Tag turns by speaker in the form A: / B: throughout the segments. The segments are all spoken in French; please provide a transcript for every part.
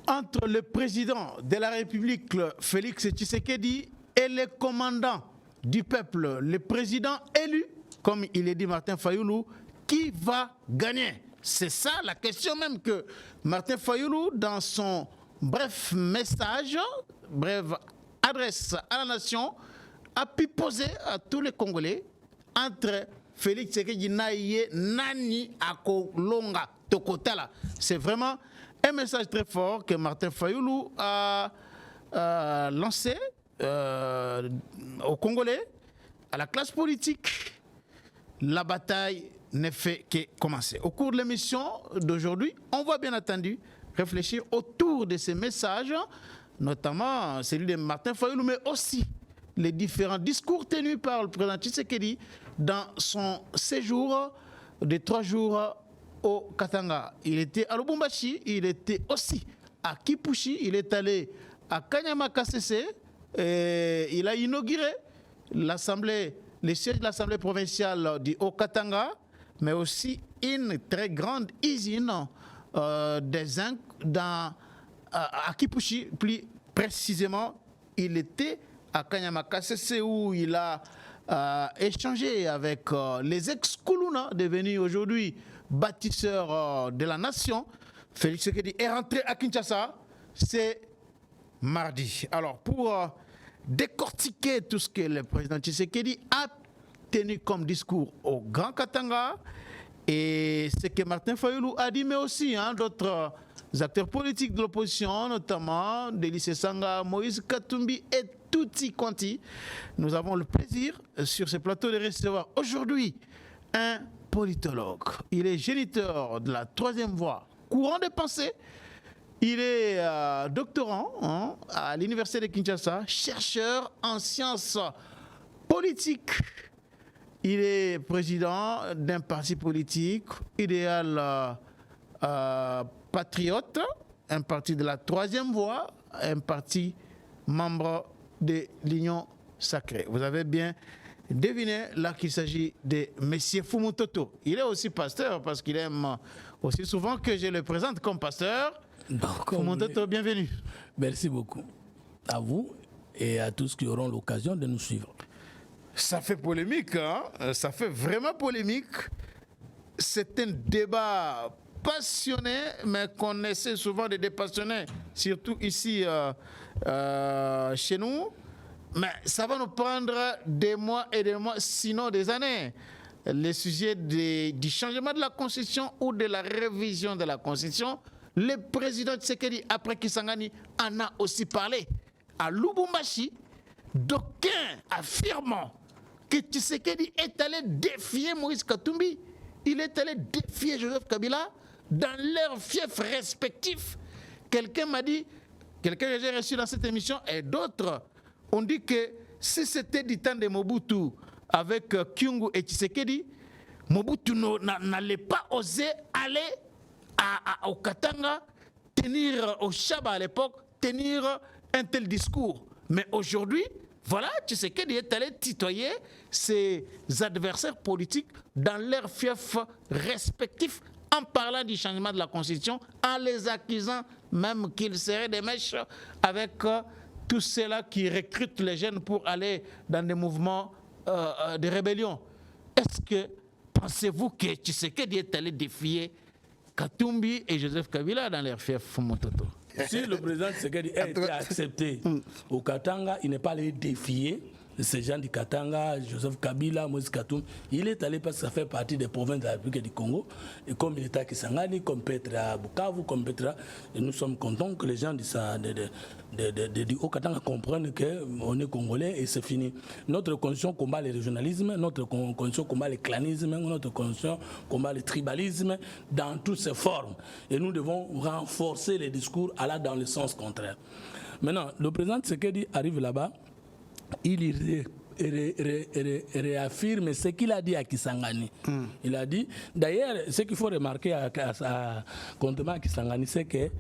A: entre le président de la République, Félix Tshisekedi, et le commandant du peuple, le président élu, comme il est dit Martin Fayoulou, qui va gagner? C'est ça la question même que Martin Fayoulou, dans son bref message, brève adresse à la nation, a pu poser à tous les Congolais entre Félix Tshisekedi Naïe, Nani Akolonga Tokotala. C'est vraiment un message très fort que Martin Fayoulou a lancé aux Congolais, à la classe politique. La bataille ne fait que commencer. Au cours de l'émission d'aujourd'hui, on va bien entendu réfléchir autour de ces messages, notamment celui de Martin Fayoulou, mais aussi les différents discours tenus par le président Tshisekedi dans son séjour de 3 jours au Katanga. Il était à Lubumbashi, il était aussi à Kipushi, il est allé à Kanyama Kasese, il a inauguré le siège de l'Assemblée provinciale du Haut-Katanga, mais aussi une très grande usine des zinc à Kipushi. Plus précisément, il était à Kanyama Kasese où il a échangé avec les ex-Kuluna devenus aujourd'hui bâtisseurs de la nation. Félix Tshisekedi est rentré à Kinshasa, c'est mardi. Alors pour décortiquer tout ce que le président Tshisekedi a tenu comme discours au Grand Katanga et ce que Martin Fayoulou a dit, mais aussi d'autres acteurs politiques de l'opposition, notamment Délice Sanga, Moïse Katumbi et Tuti Conti. Nous avons le plaisir sur ce plateau de recevoir aujourd'hui un politologue. Il est géniteur de la 3e voie, courant de pensée. Il est doctorant à l'université de Kinshasa, chercheur en sciences politiques. Il est président d'un parti politique, Idéal Patriote, un parti de la 3e voie, un parti membre de l'Union Sacrée. Vous avez bien deviné là qu'il s'agit de M. Fumu Toto. Il est aussi pasteur parce qu'il aime aussi souvent que je le présente comme pasteur. Fumu Toto, bienvenue.
B: Merci beaucoup à vous et à tous qui auront l'occasion de nous suivre.
A: Ça fait polémique, ça fait vraiment polémique. C'est un débat passionné, mais qu'on essaie souvent de dépassionner, surtout ici chez nous. Mais ça va nous prendre des mois et des mois, sinon des années. Le sujet du changement de la Constitution ou de la révision de la Constitution, le président Tshisekedi, après Kisangani, en a aussi parlé. À Lubumbashi, d'aucuns affirment que Tshisekedi est allé défier Moïse Katumbi. Il est allé défier Joseph Kabila dans leurs fiefs respectifs. Quelqu'un m'a dit, quelqu'un que j'ai reçu dans cette émission et d'autres ont dit que si c'était du temps de Mobutu avec Kyungu et Tshisekedi, Mobutu n'allait pas oser aller au Katanga, tenir au Chaba à l'époque, tenir un tel discours. Mais aujourd'hui, voilà, Tshisekedi est allé tutoyer ses adversaires politiques dans leurs fiefs respectifs en parlant du changement de la Constitution, en les accusant même qu'ils seraient des mèches avec tous ceux-là qui recrutent les jeunes pour aller dans des mouvements de rébellion. Est-ce que pensez-vous que Tshisekedi est allé défier Katumbi et Joseph Kabila dans leur fief Mototo?
B: Si le président Tshisekedi a été accepté au Katanga, il n'est pas allé défier ces gens du Katanga, Joseph Kabila, Moïse Katumbi. Il est allé parce que ça fait partie des provinces de la République du Congo. Et comme il est à Kisangani, comme peut-être à Bukavu, comme peut-être à... Et nous sommes contents que les gens du Haut-Katanga comprennent qu'on est Congolais et c'est fini. Notre constitution combat le régionalisme, notre constitution combat le clanisme, notre constitution combat le tribalisme dans toutes ses formes. Et nous devons renforcer les discours allant dans le sens contraire. Maintenant, le président Tshisekedi arrive là-bas. Il réaffirme ce qu'il a dit à Kisangani. Il a dit, d'ailleurs, ce qu'il faut remarquer contrairement à Kisangani, c'est que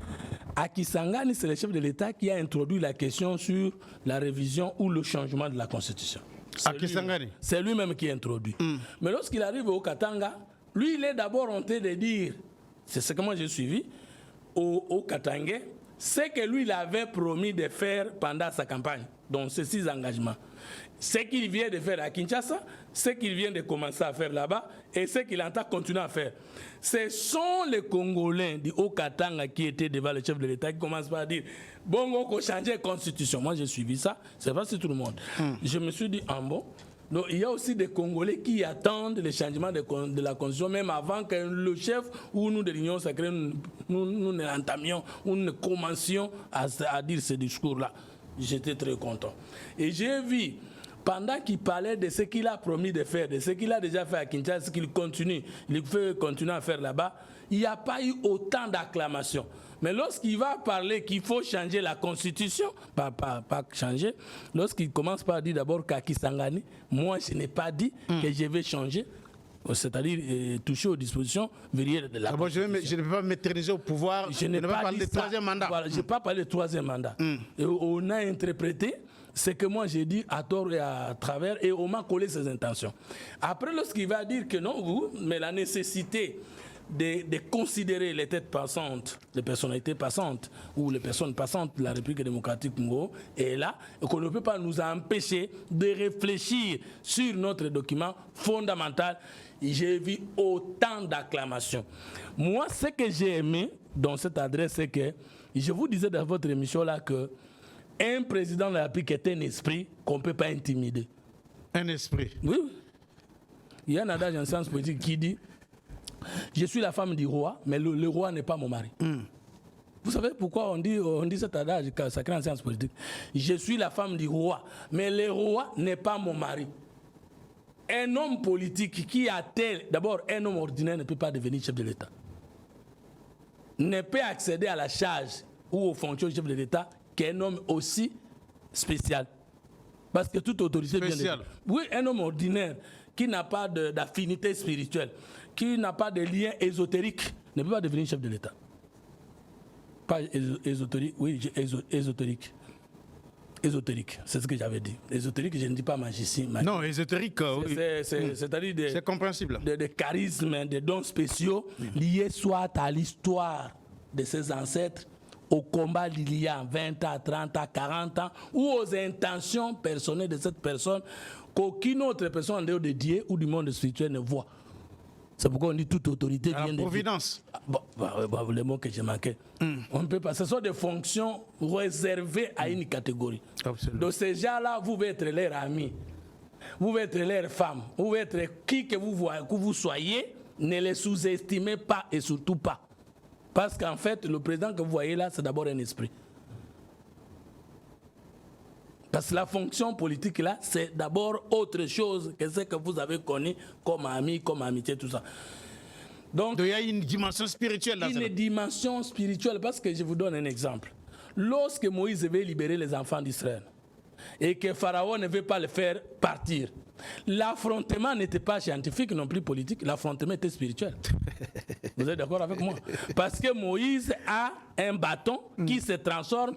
B: à Kisangani, c'est le chef de l'État qui a introduit la question sur la révision ou le changement de la Constitution. C'est lui-même qui a introduit. Mais lorsqu'il arrive au Katanga, lui, il est d'abord en train de dire, c'est ce que moi j'ai suivi, au Katangais, ce que lui il avait promis de faire pendant sa campagne, donc ces 6 engagements, ce qu'il vient de faire à Kinshasa, ce qu'il vient de commencer à faire là-bas et ce qu'il entend continuer à faire. Ce sont les Congolais du Haut-Katanga qui étaient devant le chef de l'État qui commencent par dire bon, on va changer la constitution. Moi j'ai suivi ça, c'est pas si tout le monde. Je me suis dit bon. Donc, il y a aussi des Congolais qui attendent le changement de la constitution, même avant que le chef ou nous de l'Union sacrée, nous n'entamions ou ne commencions à dire ce discours-là. J'étais très content. Et j'ai vu, pendant qu'il parlait de ce qu'il a promis de faire, de ce qu'il a déjà fait à Kinshasa, qu'il continue, il fait continuer à faire là-bas, il n'y a pas eu autant d'acclamations. Mais lorsqu'il va parler qu'il faut changer la constitution, pas changer, lorsqu'il commence par dire d'abord Kakisangani, moi je n'ai pas dit que je vais changer, c'est-à-dire toucher aux dispositions verrières de la constitution.
A: Je ne vais pas m'éterniser au pouvoir, je ne vais pas parler de 3e mandat.
B: Voilà, je n'ai pas parlé de 3e mandat. Et on a interprété ce que moi j'ai dit à tort et à travers, et on m'a collé ses intentions. Après, lorsqu'il va dire que non, mais la nécessité de considérer les têtes passantes, les personnalités passantes ou les personnes passantes de la République démocratique Congo est là et qu'on ne peut pas nous empêcher de réfléchir sur notre document fondamental. J'ai vu autant d'acclamations. Moi, ce que j'ai aimé dans cette adresse, c'est que je vous disais dans votre émission là que un président de la République est un esprit qu'on ne peut pas intimider.
A: Un esprit?
B: Oui. Il y a un adage en sciences politiques qui dit je suis la femme du roi, mais le roi n'est pas mon mari. Vous savez pourquoi on dit cet adage sacré en sciences politiques? Je suis la femme du roi, mais le roi n'est pas mon mari. Un homme politique qui a tel... D'abord, un homme ordinaire ne peut pas devenir chef de l'État. Ne peut accéder à la charge ou aux fonctions de chef de l'État qu'un homme aussi spécial. Parce que toute autorité vient de... Oui, un homme ordinaire qui n'a pas d'affinité spirituelle, qui n'a pas de lien ésotérique, ne peut pas devenir chef de l'État. Pas ésotérique, oui, ésotérique. Ésotérique, c'est ce que j'avais dit. Ésotérique, je ne dis pas magicien.
A: Non, ésotérique, oui.
B: C'est-à-dire
A: c'est compréhensible.
B: Des charismes, des dons spéciaux liés soit à l'histoire de ses ancêtres, au combat d'il y a 20 ans, 30 ans, 40 ans, ou aux intentions personnelles de cette personne qu'aucune autre personne en dehors de Dieu ou du monde spirituel ne voit. C'est pourquoi on dit toute autorité vient de
A: providence.
B: Le mot que j'ai manqué. On ne peut pas. Ce sont des fonctions réservées à une catégorie.
A: Absolument.
B: Donc ces gens-là, vous pouvez être leurs amis, vous pouvez être leurs femmes, vous pouvez être qui que vous soyez, ne les sous-estimez pas et surtout pas. Parce qu'en fait, le président que vous voyez là, c'est d'abord un esprit. Parce que la fonction politique là, c'est d'abord autre chose que ce que vous avez connu comme ami, comme amitié, tout ça. Donc
A: il y a une dimension spirituelle là.
B: Une dimension spirituelle, parce que je vous donne un exemple. Lorsque Moïse veut libérer les enfants d'Israël et que Pharaon ne veut pas les faire partir, l'affrontement n'était pas scientifique non plus politique, l'affrontement était spirituel. Vous êtes d'accord avec moi? Parce que Moïse a un bâton qui se transforme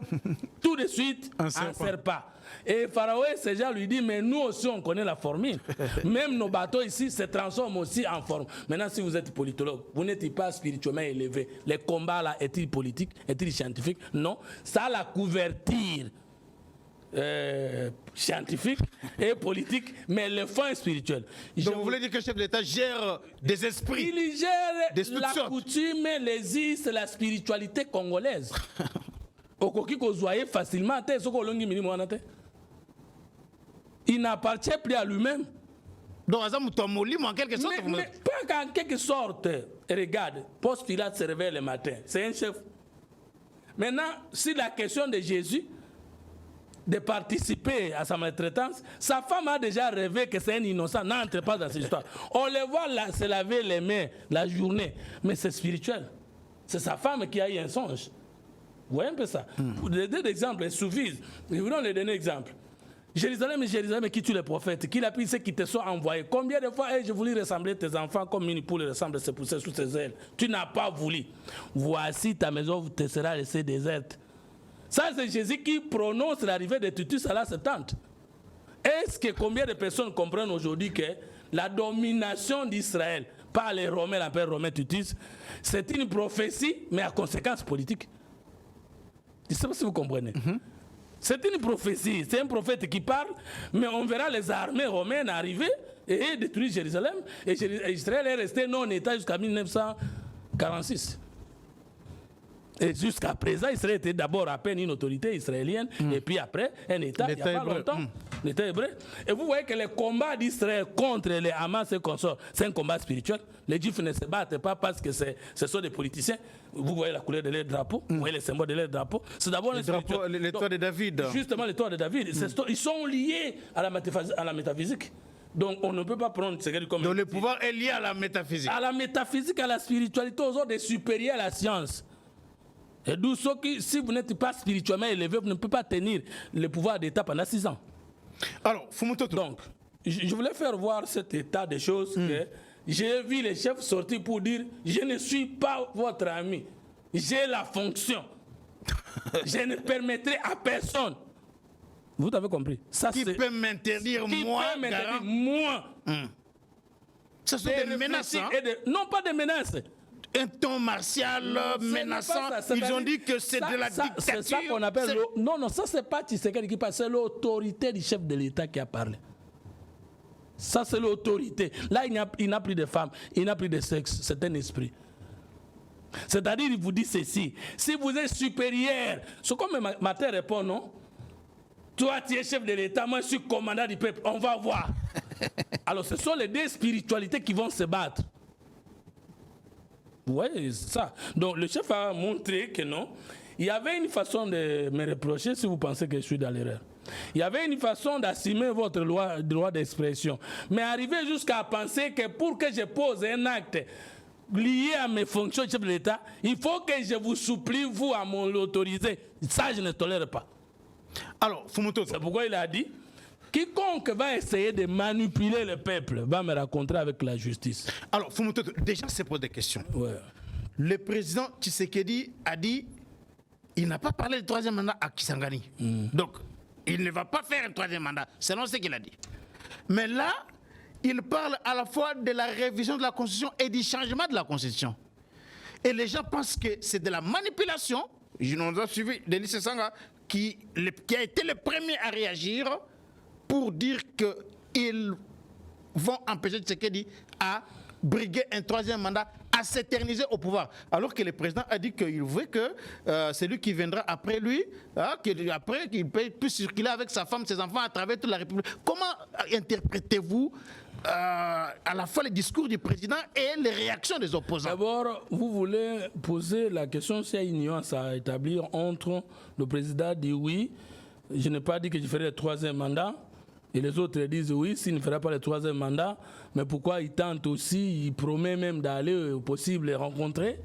B: tout de suite en serpent. Et Pharaon, ces gens lui disent, mais nous aussi on connaît la formule. Même nos bateaux ici se transforment aussi en forme. Maintenant, si vous êtes politologue, vous n'êtes pas spirituellement élevé. Les combats là, est-il politique, est-il scientifique? Non. Ça a la couverture scientifique et politique, mais le fond est spirituel.
A: Donc vous voulez dire que le chef de l'État gère des esprits?
B: Il gère la coutume, les is, la spiritualité congolaise. Facilement, il n'appartient plus à lui-même.
A: Donc, en quelque sorte.
B: Mais pas en quelque sorte. Regarde, Ponce Pilate se réveille le matin. C'est un chef. Maintenant, si la question de Jésus de participer à sa maltraitance, sa femme a déjà rêvé que c'est un innocent, n'entre pas dans cette histoire. On le voit là, se laver les mains la journée, mais c'est spirituel. C'est sa femme qui a eu un songe. Vous voyez un peu ça? Les deux exemples suffisent. Je vous donne le dernier exemple. Jérusalem, qui tue les prophètes, qui l'a pris ceux qui te sont envoyés. Combien de fois je voulu ressembler tes enfants comme une poule ressemble ses poussées sous ses ailes? Tu n'as pas voulu. Voici ta maison te sera laissée déserte. Ça, c'est Jésus qui prononce l'arrivée de Titus à la Septante. Est-ce que combien de personnes comprennent aujourd'hui que la domination d'Israël par les Romains, l'empereur romain Titus, c'est une prophétie, mais à conséquence politique? Je ne sais pas si vous comprenez. C'est une prophétie, c'est un prophète qui parle, mais on verra les armées romaines arriver et détruire Jérusalem. Et Israël est resté non en État jusqu'à 1946. Et jusqu'à présent, Israël était d'abord à peine une autorité israélienne, et puis après, un État, il n'y a pas longtemps, l'État hébreu. Et vous voyez que les combats d'Israël contre les Hamas et consorts, c'est un combat spirituel. Les Juifs ne se battent pas parce que ce sont des politiciens. Vous voyez la couleur de leur drapeau, vous voyez les symboles de leur drapeau. C'est d'abord
A: l'étoile de David.
B: Justement, l'étoile de David. Ils sont liés à la métaphysique. Donc on ne peut pas prendre ce comme...
A: Donc le pouvoir est lié à la métaphysique.
B: À la métaphysique, à la spiritualité, aux ordres supérieurs à la science. Et d'où si vous n'êtes pas spirituellement élevé, vous ne pouvez pas tenir le pouvoir d'État pendant 6 ans.
A: Alors, Fumutoto.
B: Donc, je voulais faire voir cet état de choses que j'ai vu les chefs sortir pour dire « Je ne suis pas votre ami, j'ai la fonction. Je ne permettrai à personne. » Vous avez compris? Ça,
A: qui peut m'interdire, moi, Ce sont des menaces.
B: Non, pas des menaces.
A: Un ton martial menaçant. Ils ont dit que c'est de la dictature.
B: C'est ça qu'on appelle... Non, ça c'est pas Tshisekedi qui parle, c'est l'autorité du chef de l'État qui a parlé. Ça c'est l'autorité. Là, il n'a plus de femmes, il n'a plus de sexe, c'est un esprit. C'est-à-dire, il vous dit ceci, si vous êtes supérieur, c'est comme Martin répond, non? Toi, tu es chef de l'État, moi je suis commandant du peuple, on va voir. Alors, ce sont les deux spiritualités qui vont se battre. Oui, c'est ça. Donc le chef a montré que non. Il y avait une façon de me reprocher si vous pensez que je suis dans l'erreur. Il y avait une façon d'assumer votre droit d'expression. Mais arriver jusqu'à penser que pour que je pose un acte lié à mes fonctions de chef de l'État, il faut que je vous supplie, vous, à l'autoriser. Ça, je ne tolère pas.
A: Alors, Fumutoto.
B: C'est pourquoi il a dit, quiconque va essayer de manipuler le peuple va me rencontrer avec la justice.
A: Alors, Fumutoto, déjà, c'est pour des questions.
B: Ouais.
A: Le président Tshisekedi a dit il n'a pas parlé de troisième mandat à Kisangani. Donc, il ne va pas faire un troisième mandat, selon ce qu'il a dit. Mais là, il parle à la fois de la révision de la Constitution et du changement de la Constitution. Et les gens pensent que c'est de la manipulation. Je nous ai suivi Denis Sanga qui a été le premier à réagir pour dire qu'ils vont empêcher Tshisekedi à briguer un troisième mandat, à s'éterniser au pouvoir. Alors que le président a dit qu'il veut que celui qui viendra après lui, qu'il puisse circuler avec sa femme, ses enfants à travers toute la République. Comment interprétez-vous à la fois les discours du président et les réactions des opposants?
B: D'abord, vous voulez poser la question s'il y a une nuance à établir entre le président dit oui, je n'ai pas dit que je ferai le troisième mandat, et les autres disent oui, s'il ne fera pas le troisième mandat, mais pourquoi il tente aussi, il promet même d'aller au possible les rencontrer,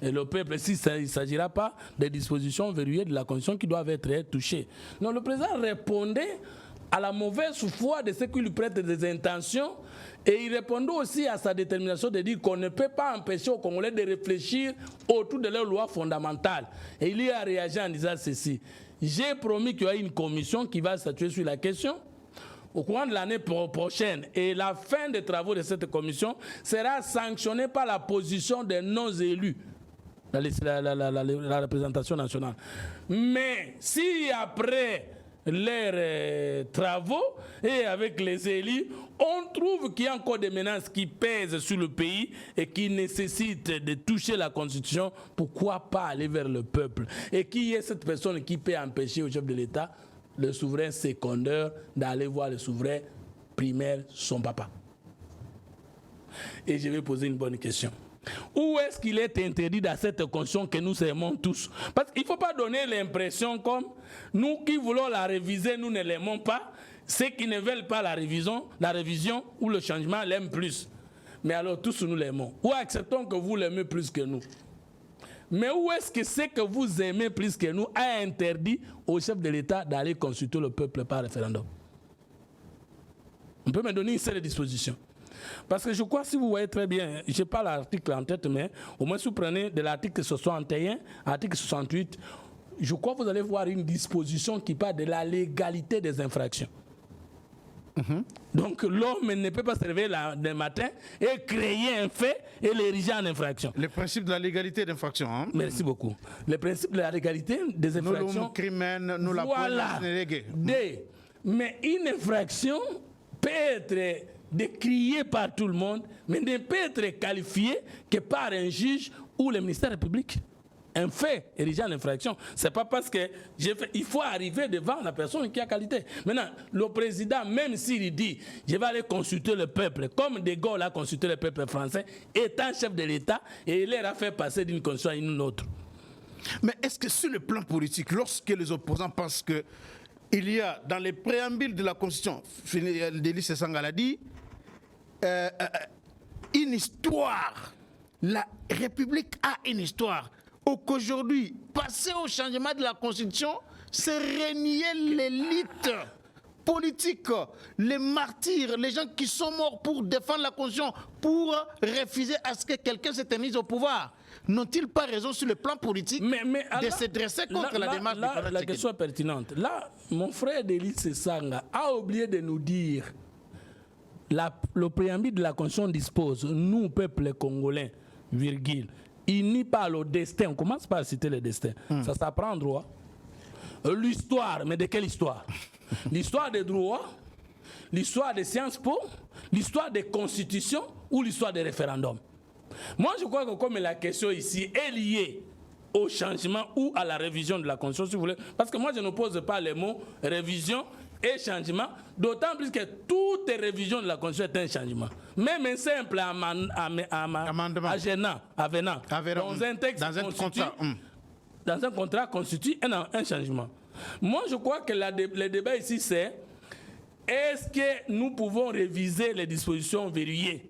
B: et le peuple, s'il ne s'agira pas des dispositions verrouillées de la Constitution qui doivent être touchées. Non, le président répondait à la mauvaise foi de ceux qui lui prêtent des intentions, et il répondait aussi à sa détermination de dire qu'on ne peut pas empêcher aux Congolais de réfléchir autour de leurs lois fondamentales. Et il y a réagi en disant ceci: j'ai promis qu'il y aura une commission qui va statuer sur la question au courant de l'année prochaine, et la fin des travaux de cette commission sera sanctionnée par la position des non-élus, la représentation nationale. Mais si après leurs travaux et avec les élus, on trouve qu'il y a encore des menaces qui pèsent sur le pays et qui nécessitent de toucher la Constitution, pourquoi pas aller vers le peuple? Et qui est cette personne qui peut empêcher au chef de l'État, le souverain secondaire, d'aller voir le souverain primaire, son papa? Et je vais poser une bonne question. Où est-ce qu'il est interdit dans cette constitution que nous aimons tous? Parce qu'il ne faut pas donner l'impression comme nous qui voulons la réviser, nous ne l'aimons pas. Ceux qui ne veulent pas la révision ou le changement l'aiment plus. Mais alors tous nous l'aimons. Ou acceptons que vous l'aimez plus que nous. Mais où est-ce que c'est que vous aimez plus que nous a interdit au chef de l'État d'aller consulter le peuple par référendum? On peut me donner une seule disposition. Parce que je crois, si vous voyez très bien, je n'ai pas l'article en tête, mais au moins si vous prenez de l'article 61, article 68, je crois que vous allez voir une disposition qui parle de la légalité des infractions. Donc l'homme ne peut pas se réveiller le matin et créer un fait et l'ériger en infraction.
A: Le principe de la légalité d'infraction. Hein?
B: Merci beaucoup. Le principe de la légalité des infractions.
A: Nous la
B: voilà. Mais une infraction peut être décriée par tout le monde, mais ne peut être qualifiée que par un juge ou le ministère public. Un fait érigé en infraction. Ce n'est pas parce que il faut arriver devant la personne qui a qualité. Maintenant, le président, même s'il dit je vais aller consulter le peuple, comme De Gaulle a consulté le peuple français, étant chef de l'État, et il leur a fait passer d'une constitution à une autre.
A: Mais est-ce que sur le plan politique, lorsque les opposants pensent que il y a dans les préambules de la Constitution, Delis Esanga l'a dit, une histoire, la République a une histoire. Qu'aujourd'hui, passer au changement de la Constitution, c'est renier l'élite politique, les martyrs, les gens qui sont morts pour défendre la Constitution, pour refuser à ce que quelqu'un s'éternise au pouvoir. N'ont-ils pas raison sur le plan politique de se dresser contre la démarche du président?
B: La question est pertinente. Là, mon frère Delis Esanga a oublié de nous dire le préambule de la Constitution dispose, nous, peuple congolais, virgule, unis par le destin. On commence par citer le destin. Ça s'apprend en droit. L'histoire, mais de quelle histoire? L'histoire des droits, l'histoire des Sciences Po, l'histoire des constitutions ou l'histoire des référendums. Moi, je crois que comme la question ici est liée au changement ou à la révision de la Constitution, si vous voulez, parce que moi, je n'oppose pas les mots révision et changement, d'autant plus que toute révision de la Constitution est un changement. Même un simple amendement avenant dans un texte dans un contrat constitue un changement. Moi, je crois que le débat ici, c'est est-ce que nous pouvons réviser les dispositions verrouillées?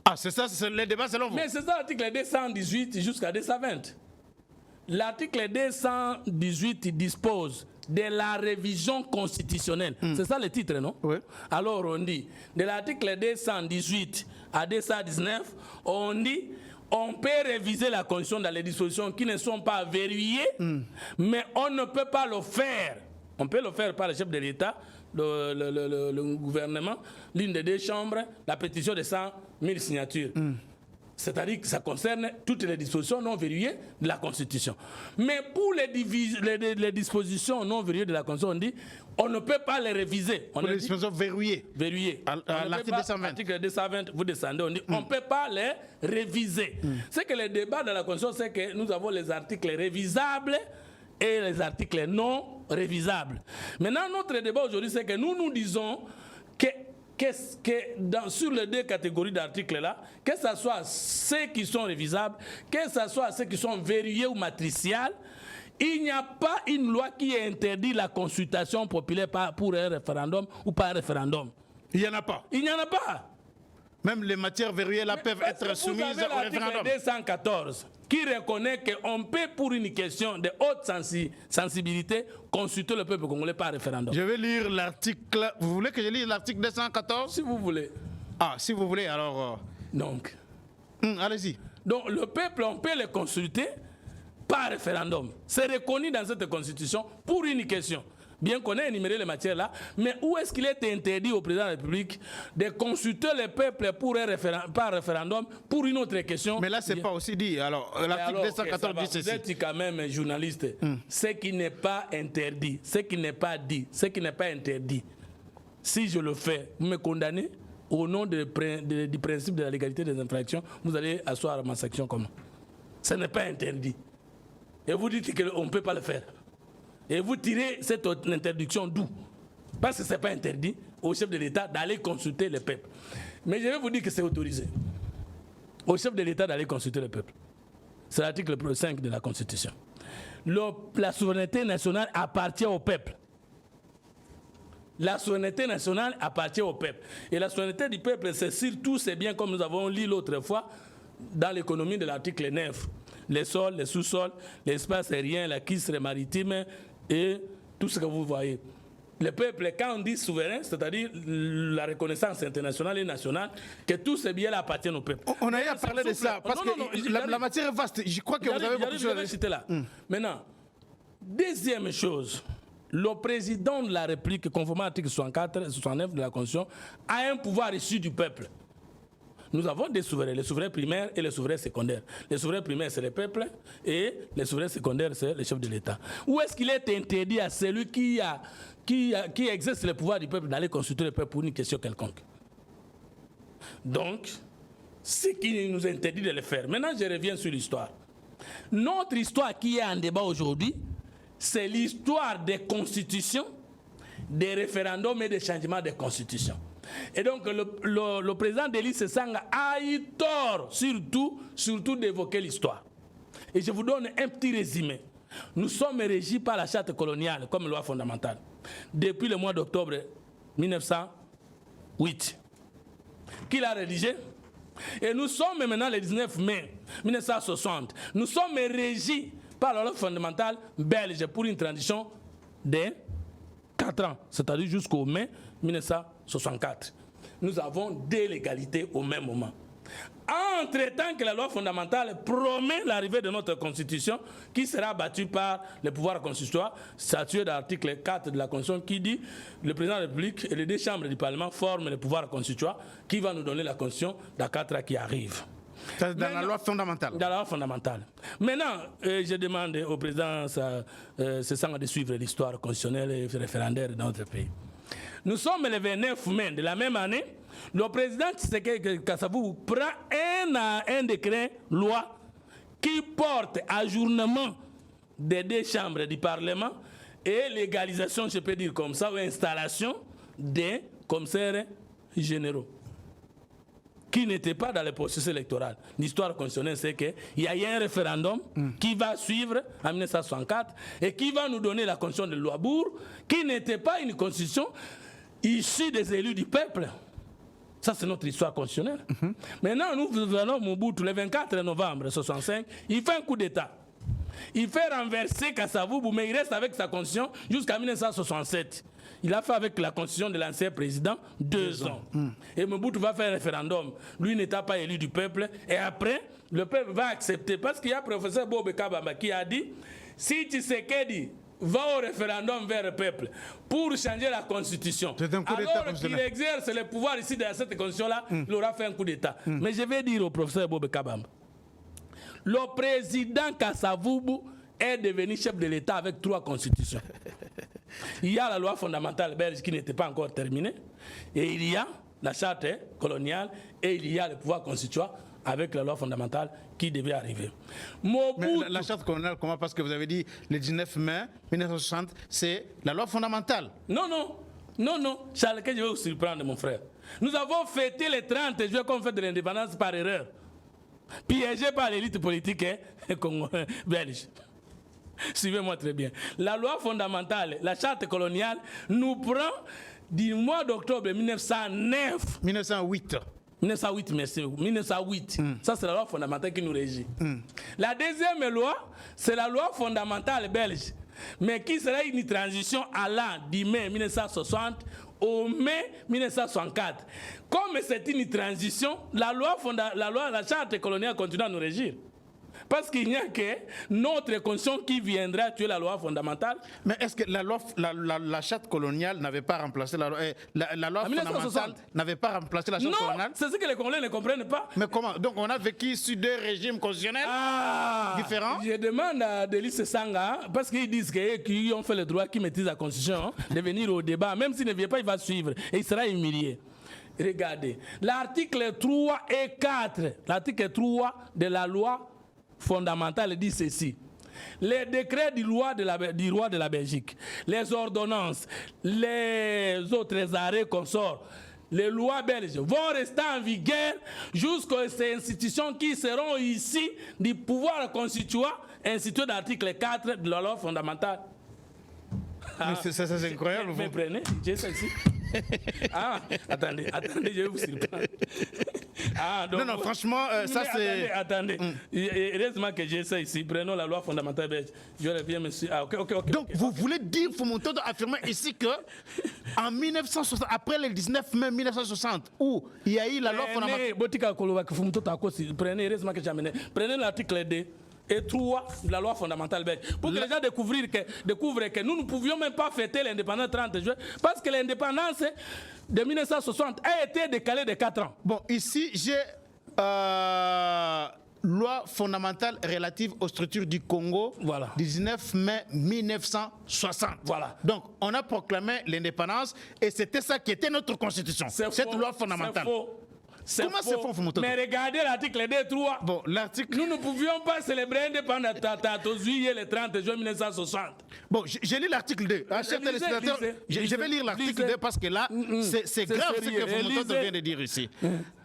A: Ah, c'est ça, c'est le débat selon vous? Mais
B: c'est ça l'article 218 jusqu'à 220. L'article 218 dispose de la révision constitutionnelle. C'est ça le titre, non?
A: Oui.
B: Alors on dit, de l'article 218 à 219, on dit, on peut réviser la Constitution dans les dispositions qui ne sont pas verrouillées, mais on ne peut pas le faire. On peut le faire par le chef de l'État, le gouvernement, l'une des deux chambres, la pétition de 100 000 signatures. C'est-à-dire que ça concerne toutes les dispositions non verrouillées de la Constitution. Mais pour les dispositions non verrouillées de la Constitution, on dit on ne peut pas les réviser.
A: Pour les dispositions verrouillées.
B: L'article 220. L'article 220, vous descendez, on dit on ne peut pas les réviser. C'est que le débat dans la Constitution, c'est que nous avons les articles révisables et les articles non révisables. Maintenant, notre débat aujourd'hui, c'est que nous disons que sur les deux catégories d'articles-là, que ce soit ceux qui sont révisables, que ce soit ceux qui sont verrouillés ou matriciels, il n'y a pas une loi qui interdit la consultation populaire pour un référendum ou pas un référendum.
A: Il n'y en a pas.
B: Il n'y en a pas.
A: Même les matières verrouillées là peuvent être soumises au référendum. L'article 214
B: qui reconnaît qu'on peut, pour une question de haute sensibilité, consulter le peuple congolais par référendum.
A: Je vais lire l'article. Vous voulez que je lise l'article 214?
B: Si vous voulez.
A: Ah, si vous voulez, alors.
B: Donc.
A: Allez-y.
B: Donc, le peuple, on peut le consulter par référendum. C'est reconnu dans cette constitution pour une question. Bien qu'on ait énuméré les matières là, mais où est-ce qu'il est interdit au président de la République de consulter le peuple par référendum pour une autre question?
A: Mais là, c'est pas aussi dit. Alors, l'article 214 dit ceci.
B: Vous êtes quand même journaliste. Ce qui n'est pas interdit, ce qui n'est pas dit, ce qui n'est pas interdit. Si je le fais, vous me condamnez au nom du principe de la légalité des infractions, vous allez asseoir ma sanction comment? Ce n'est pas interdit. Et vous dites qu'on ne peut pas le faire. Et vous tirez cette interdiction d'où? Parce que ce n'est pas interdit au chef de l'État d'aller consulter le peuple. Mais je vais vous dire que c'est autorisé au chef de l'État d'aller consulter le peuple. C'est l'article 5 de la Constitution. La souveraineté nationale appartient au peuple. La souveraineté nationale appartient au peuple. Et la souveraineté du peuple, c'est surtout, c'est bien comme nous avons lu l'autre fois dans l'économie de l'article 9. Les sols, les sous-sols, l'espace aérien, la quistre maritime et tout ce que vous voyez. Le peuple, quand on dit souverain, c'est-à-dire la reconnaissance internationale et nationale, que tous ces biens-là appartiennent au peuple.
A: On a à parler de ça, parce que la matière est vaste. Je crois que vous avez beaucoup de choses.
B: Maintenant, deuxième chose, le président de la République, conformément à l'article 64 69 de la Constitution, a un pouvoir issu du peuple. Nous avons des souverains, les souverains primaires et les souverains secondaires. Les souverains primaires, c'est le peuple, et les souverains secondaires, c'est le chef de l'État. Où est-ce qu'il est interdit à celui qui exerce le pouvoir du peuple d'aller consulter le peuple pour une question quelconque? Donc, ce qui nous interdit de le faire. Maintenant, je reviens sur l'histoire. Notre histoire qui est en débat aujourd'hui, c'est l'histoire des constitutions, des référendums et des changements de constitution. Et donc, le président Delis Sesanga a eu tort, surtout d'évoquer l'histoire. Et je vous donne un petit résumé. Nous sommes régis par la charte coloniale comme loi fondamentale depuis le mois d'octobre 1908. Qui l'a rédigé? Et nous sommes maintenant le 19 mai 1960. Nous sommes régis par la loi fondamentale belge pour une transition de 4 ans, c'est-à-dire jusqu'au mai 1964. Nous avons deux légalités au même moment. Entre-temps que la loi fondamentale promet l'arrivée de notre constitution qui sera battue par le pouvoir constitutoire, statué dans l'article 4 de la Constitution qui dit le président de la République et les deux chambres du Parlement forment le pouvoir constitutoire qui va nous donner la constitution dans 4 ans qui arrivent.
A: Dans la loi fondamentale. Dans
B: la loi fondamentale. Maintenant, je demande au président Sesanga de suivre l'histoire constitutionnelle et référendaire dans notre pays. Nous sommes le 29 mai de la même année. Le président Tshisekedi Kassavou prend un décret loi qui porte ajournement des deux chambres du Parlement et légalisation, je peux dire comme ça, ou installation des commissaires généraux qui n'étaient pas dans le processus électoral. L'histoire constitutionnelle, c'est qu'il y a eu un référendum qui va suivre en 1964 et qui va nous donner la constitution de Louabourg, qui n'était pas une constitution issue des élus du peuple. Ça, c'est notre histoire constitutionnelle. Maintenant, nous allons Mobutu, le 24 novembre 1965, il fait un coup d'État. Il fait renverser Kasavubu, mais il reste avec sa constitution jusqu'à 1967. Il a fait avec la constitution de l'ancien président 2 ans. Et Mobutu va faire un référendum. Lui n'étant pas élu du peuple. Et après, le peuple va accepter. Parce qu'il y a le professeur Bob Kabamba qui a dit, si Tshisekedi va au référendum vers le peuple pour changer la constitution, alors qu'il exerce le pouvoir ici dans cette constitution-là, il aura fait un coup d'État. Mais je vais dire au professeur Bob Kabamba, le président Kasavubu est devenu chef de l'État avec 3 constitutions. Il y a la loi fondamentale belge qui n'était pas encore terminée, et il y a la charte coloniale, et il y a le pouvoir constituant avec la loi fondamentale qui devait arriver.
A: Mais la charte coloniale, comment? Parce que vous avez dit le 19 mai 1960, c'est la loi fondamentale.
B: Non, Charles, que je vais vous surprendre, mon frère. Nous avons fêté le 30 juillet comme fête de l'indépendance par erreur, piégé par l'élite politique belge. Suivez-moi très bien. La loi fondamentale, la charte coloniale, nous prend du mois d'octobre 1909.
A: 1908.
B: 1908, merci. 1908. Ça, c'est la loi fondamentale qui nous régit. La deuxième loi, c'est la loi fondamentale belge, mais qui sera une transition allant du mai 1960 au mai 1964. Comme c'est une transition, la charte coloniale continue à nous régir. Parce qu'il n'y a que notre constitution qui viendra tuer la loi fondamentale.
A: Mais est-ce que la charte coloniale n'avait pas remplacé la loi fondamentale n'avait pas remplacé la charte coloniale?
B: Non, c'est ce que les Congolais ne comprennent pas.
A: Mais comment? Donc on a vécu sur 2 régimes constitutionnels différents?
B: Je demande à Delis Sesanga, parce qu'ils disent qu'ils ont fait le droit, qu'ils maîtrisent la constitution, de venir au débat. Même s'il ne vient pas, il va suivre et il sera humilié. Regardez, l'article 3 et 4, l'article 3 de la loi fondamentale dit ceci: les décrets du roi de la Belgique, les ordonnances, les autres arrêts consorts, les lois belges vont rester en vigueur jusqu'à ces institutions qui seront ici du pouvoir constituant institué dans l'article 4 de la loi fondamentale.
A: Mais ça c'est incroyable.
B: Mais prenez, j'ai ça ici. Attendez, je vais vous surprendre. Donc,
A: non, franchement, ça c'est...
B: Attendez, heureusement que j'ai ça ici. Prenons la loi fondamentale belge. Je reviens, monsieur. Ok.
A: Donc, vous voulez dire, Foumonto, affirmer ici que en 1960, après le 19 mai 1960, où il y a eu la loi fondamentale...
B: Prenez, heureusement que j'ai amené. Prenez l'article 2. et 3 de la loi fondamentale belge. Pour que les gens découvrent que nous ne pouvions même pas fêter l'indépendance 30 juin parce que l'indépendance de 1960 a été décalée de 4 ans.
A: Bon, ici, j'ai loi fondamentale relative aux structures du Congo,
B: Voilà.
A: 19 mai 1960.
B: Voilà.
A: Donc, on a proclamé l'indépendance et c'était ça qui était notre constitution, cette loi fondamentale.
B: C'est faux.
A: Comment c'est faux, Fumoto?
B: Mais regardez l'article 2.3.
A: Bon, l'article...
B: Nous ne pouvions pas célébrer l'indépendance au juillet le 30 juin 1960.
A: Bon, j'ai lu l'article 2. Chers téléspectateurs, je vais lire l'article 2 parce que là, c'est grave ce que Fumoto vient de dire ici.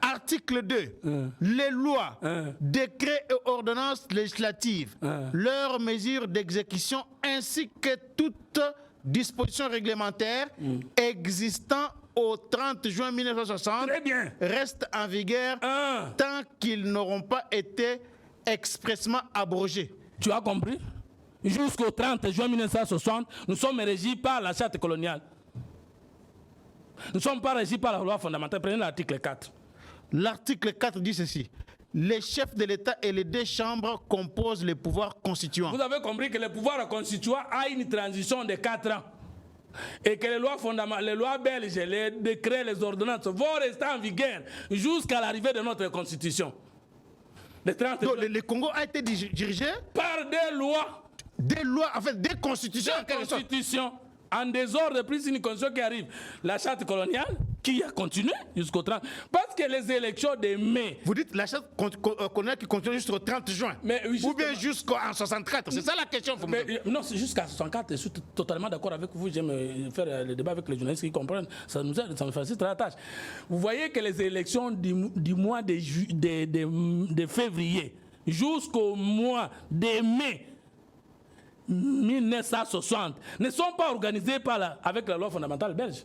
A: Article 2. Les lois, décrets et ordonnances législatives, leurs mesures d'exécution ainsi que toute disposition réglementaire existant au 30 juin 1960
B: Très bien.
A: restent en vigueur tant qu'ils n'auront pas été expressément abrogés.
B: Tu as compris? Jusqu'au 30 juin 1960, nous sommes régis par la charte coloniale. Nous ne sommes pas régis par la loi fondamentale. Prenez l'article 4.
A: L'article 4 dit ceci. Les chefs de l'État et les deux chambres composent les pouvoirs constituants.
B: Vous avez compris que le pouvoir constituant a une transition de 4 ans. Et que les lois fondamentales, les lois belges, les décrets, les ordonnances vont rester en vigueur jusqu'à l'arrivée de notre constitution.
A: Donc le Congo a été dirigé
B: par des lois.
A: Des lois, en fait, des constitutions.
B: Des constitutions. En désordre, plus une constitution qui arrive. La charte coloniale, qui a continué jusqu'au 30. Parce que les élections de mai.
A: Vous dites la charte coloniale qui continue jusqu'au 30 juin.
B: Mais, oui,
A: ou bien jusqu'en 64. C'est ça la question.
B: Non, c'est jusqu'à 64. Je suis totalement d'accord avec vous. J'aime faire le débat avec les journalistes qui comprennent. Ça me facilite la tâche. Vous voyez que les élections du mois de février jusqu'au mois de mai 1960 ne sont pas organisées avec la loi fondamentale belge.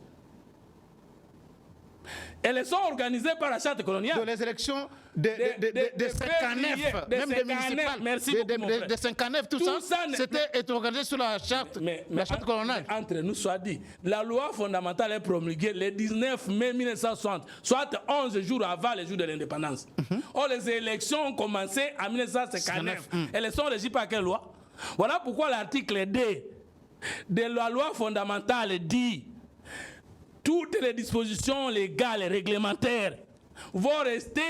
B: Elles sont organisées par la charte coloniale.
A: De les élections de 59, même des municipales, de 59, tout ça c'était organisé sur la charte, coloniale.
B: Entre nous soit dit, la loi fondamentale est promulguée le 19 mai 1960, soit 11 jours avant le jour de l'indépendance. Or, les élections ont commencé en 1959. Elles sont régies par quelle loi? Voilà pourquoi l'article 2 de la loi fondamentale dit toutes les dispositions légales et réglementaires vont rester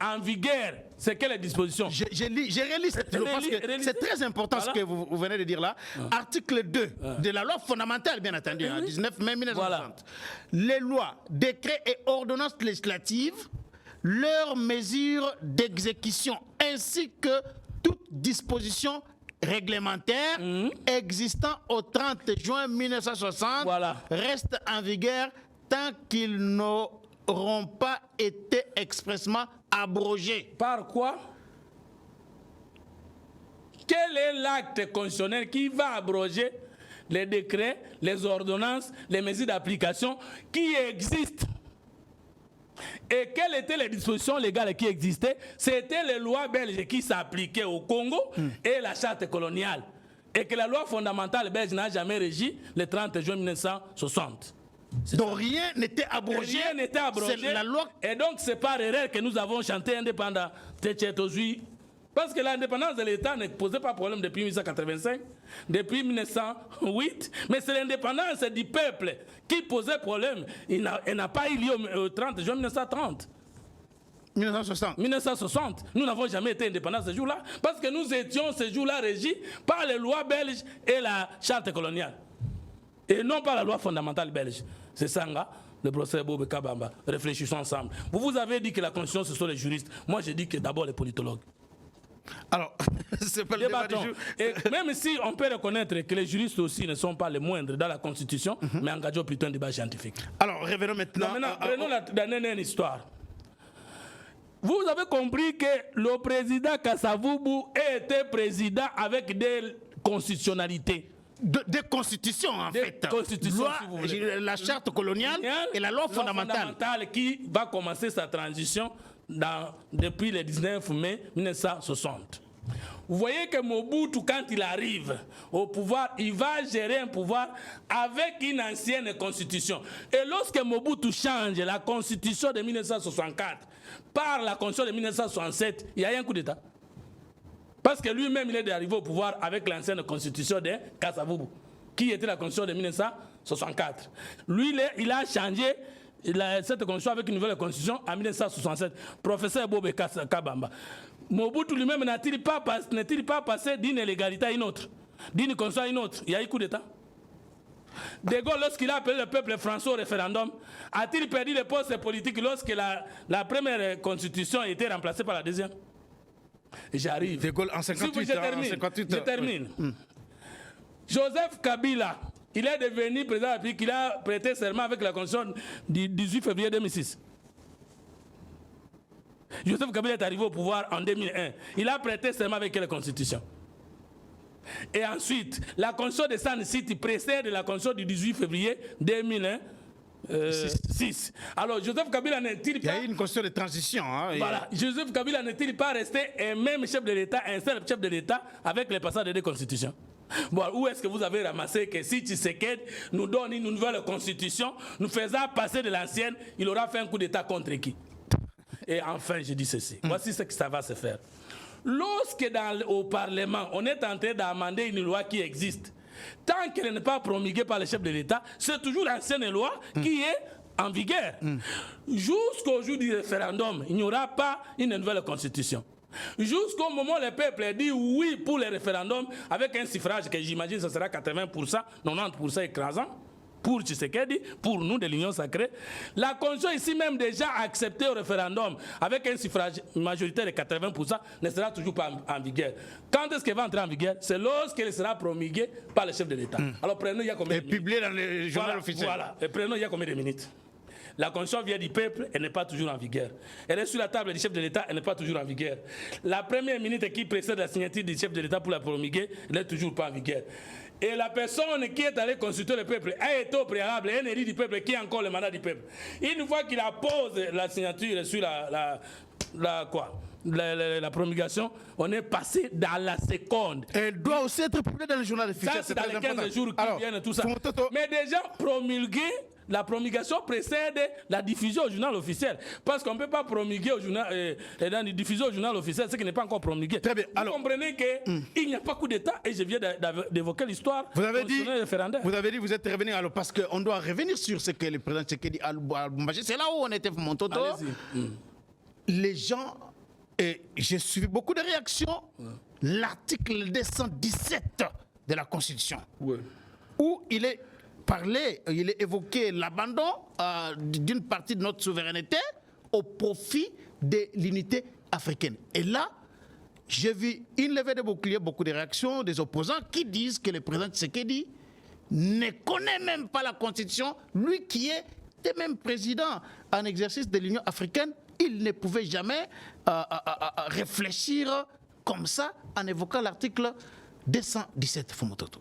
B: en vigueur. C'est quelle disposition?
A: J'ai relu cette loi parce que c'est très important ce que vous venez de dire là. Article 2 de la loi fondamentale, bien entendu, 19 mai 1960. Les lois, décrets et ordonnances législatives, leurs mesures d'exécution ainsi que toute disposition réglementaire existant au 30 juin 1960 reste en vigueur tant qu'ils n'auront pas été expressément abrogés.
B: Par quoi? Quel est l'acte constitutionnel qui va abroger les décrets, les ordonnances, les mesures d'application qui existent? Et quelles étaient les dispositions légales qui existaient? C'était les lois belges qui s'appliquaient au Congo et la charte coloniale. Et que la loi fondamentale belge n'a jamais régi le 30 juin 1960.
A: Donc rien n'était abrogé.
B: Rien n'était abrogé.
A: La loi...
B: Et donc c'est par erreur que nous avons chanté indépendant. Parce que l'indépendance de l'État ne posait pas problème depuis 1885, depuis 1908, mais c'est l'indépendance du peuple qui posait problème. Elle n'a pas eu lieu au 30 juin 1930.
A: 1960.
B: 1960. Nous n'avons jamais été indépendants ce jour-là, parce que nous étions ce jour-là régis par les lois belges et la charte coloniale. Et non par la loi fondamentale belge. C'est ça, le professeur Bobe Kabamba. Réfléchissons ensemble. Vous avez dit que la Constitution, ce sont les juristes. Moi, j'ai dit que d'abord les politologues.
A: Alors, c'est pas le débat du jour.
B: Et même si on peut reconnaître que les juristes aussi ne sont pas les moindres dans la Constitution, mais engageons plutôt un débat scientifique.
A: Alors, revenons maintenant.
B: Prenons la dernière histoire. Vous avez compris que le président Kasavubu était président avec des constitutionnalités.
A: Des constitutions, en fait.
B: Constitutions,
A: si vous voulez. La charte coloniale et la loi fondamentale.
B: Qui va commencer sa transition depuis le 19 mai 1960. Vous voyez que Mobutu, quand il arrive au pouvoir, il va gérer un pouvoir avec une ancienne constitution. Et lorsque Mobutu change la constitution de 1964 par la constitution de 1967, il y a eu un coup d'État. Parce que lui-même, il est arrivé au pouvoir avec l'ancienne constitution de Kasavubu, qui était la constitution de 1964. Lui, il a changé cette constitution avec une nouvelle constitution en 1967. Professeur Bobé Kabamba. Mobutu lui-même n'a-t-il pas passé d'une illégalité à une autre, d'une constitution à une autre? Il y a eu coup d'État. De Gaulle, lorsqu'il a appelé le peuple français au référendum, a-t-il perdu les postes politiques lorsque la première constitution a été remplacée par la deuxième? J'arrive.
A: De Gaulle en 58.
B: Je termine. Oui. Joseph Kabila, il est devenu président de la République, il a prêté serment avec la constitution du 18 février 2006. Joseph Kabila est arrivé au pouvoir en 2001. Il a prêté serment avec quelle constitution? Et ensuite, la constitution de San City précède la constitution du 18 février 2006. Alors, Joseph Kabila n'est-il pas...
A: Il y a eu une constitution de transition. Hein,
B: voilà. Joseph Kabila n'est-il pas resté un même chef de l'État, un seul chef de l'État, avec les passages des deux constitutions? Bon, où est-ce que vous avez ramassé que si Tshisekedi nous donne une nouvelle constitution, nous faisant passer de l'ancienne, il aura fait un coup d'État contre qui? Et enfin, je dis ceci. Voici ce que ça va se faire. Lorsque au Parlement, on est en train d'amender une loi qui existe, tant qu'elle n'est pas promulguée par le chef de l'État, c'est toujours l'ancienne loi qui est en vigueur. Jusqu'au jour du référendum, il n'y aura pas une nouvelle constitution. Jusqu'au moment où le peuple dit oui pour le référendum, avec un suffrage que j'imagine ce sera 80%, 90% écrasant, pour Tshisekedi, pour nous de l'Union sacrée, la Constitution ici même déjà acceptée au référendum avec un suffrage majoritaire de 80% ne sera toujours pas en vigueur. Quand est-ce qu'elle va entrer en vigueur? C'est lorsqu'elle sera promulguée par le chef de l'État. Alors prenons il y a combien de minutes? Et
A: publié dans le journal officiel.
B: Voilà, et prenons il y a combien de minutes? La Constitution vient du peuple, elle n'est pas toujours en vigueur. Elle est sur la table du chef de l'État, elle n'est pas toujours en vigueur. La première minute qui précède la signature du chef de l'État pour la promulguer, elle n'est toujours pas en vigueur. Et la personne qui est allée consulter le peuple a été au préalable, un élu du peuple qui a encore le mandat du peuple. Une fois qu'il appose la signature sur la promulgation, on est passé dans la seconde.
A: Elle doit aussi être publiée dans le journal officiel.
B: Ça, c'est dans les 15 jours qui viennent, tout ça. Mais déjà, la promulgation précède la diffusion au journal officiel. Parce qu'on ne peut pas promulguer au journal, diffuser au journal officiel ce qui n'est pas encore promulgué.
A: Très bien.
B: Vous comprenez qu'il n'y a pas coup d'État et je viens d'évoquer l'histoire.
A: Vous avez dit, vous êtes revenu alors parce qu'on doit revenir sur ce que le président Tshisekedi a dit. C'est là où on était, mon toto. Les gens, et j'ai suivi beaucoup de réactions, l'article 217 de la Constitution, où il est évoqué l'abandon d'une partie de notre souveraineté au profit de l'unité africaine. Et là, j'ai vu une levée de bouclier, beaucoup de réactions des opposants qui disent que le président Tshisekedi ne connaît même pas la Constitution. Lui qui était même président en exercice de l'Union africaine, il ne pouvait jamais réfléchir comme ça en évoquant l'article 217 Fumototo.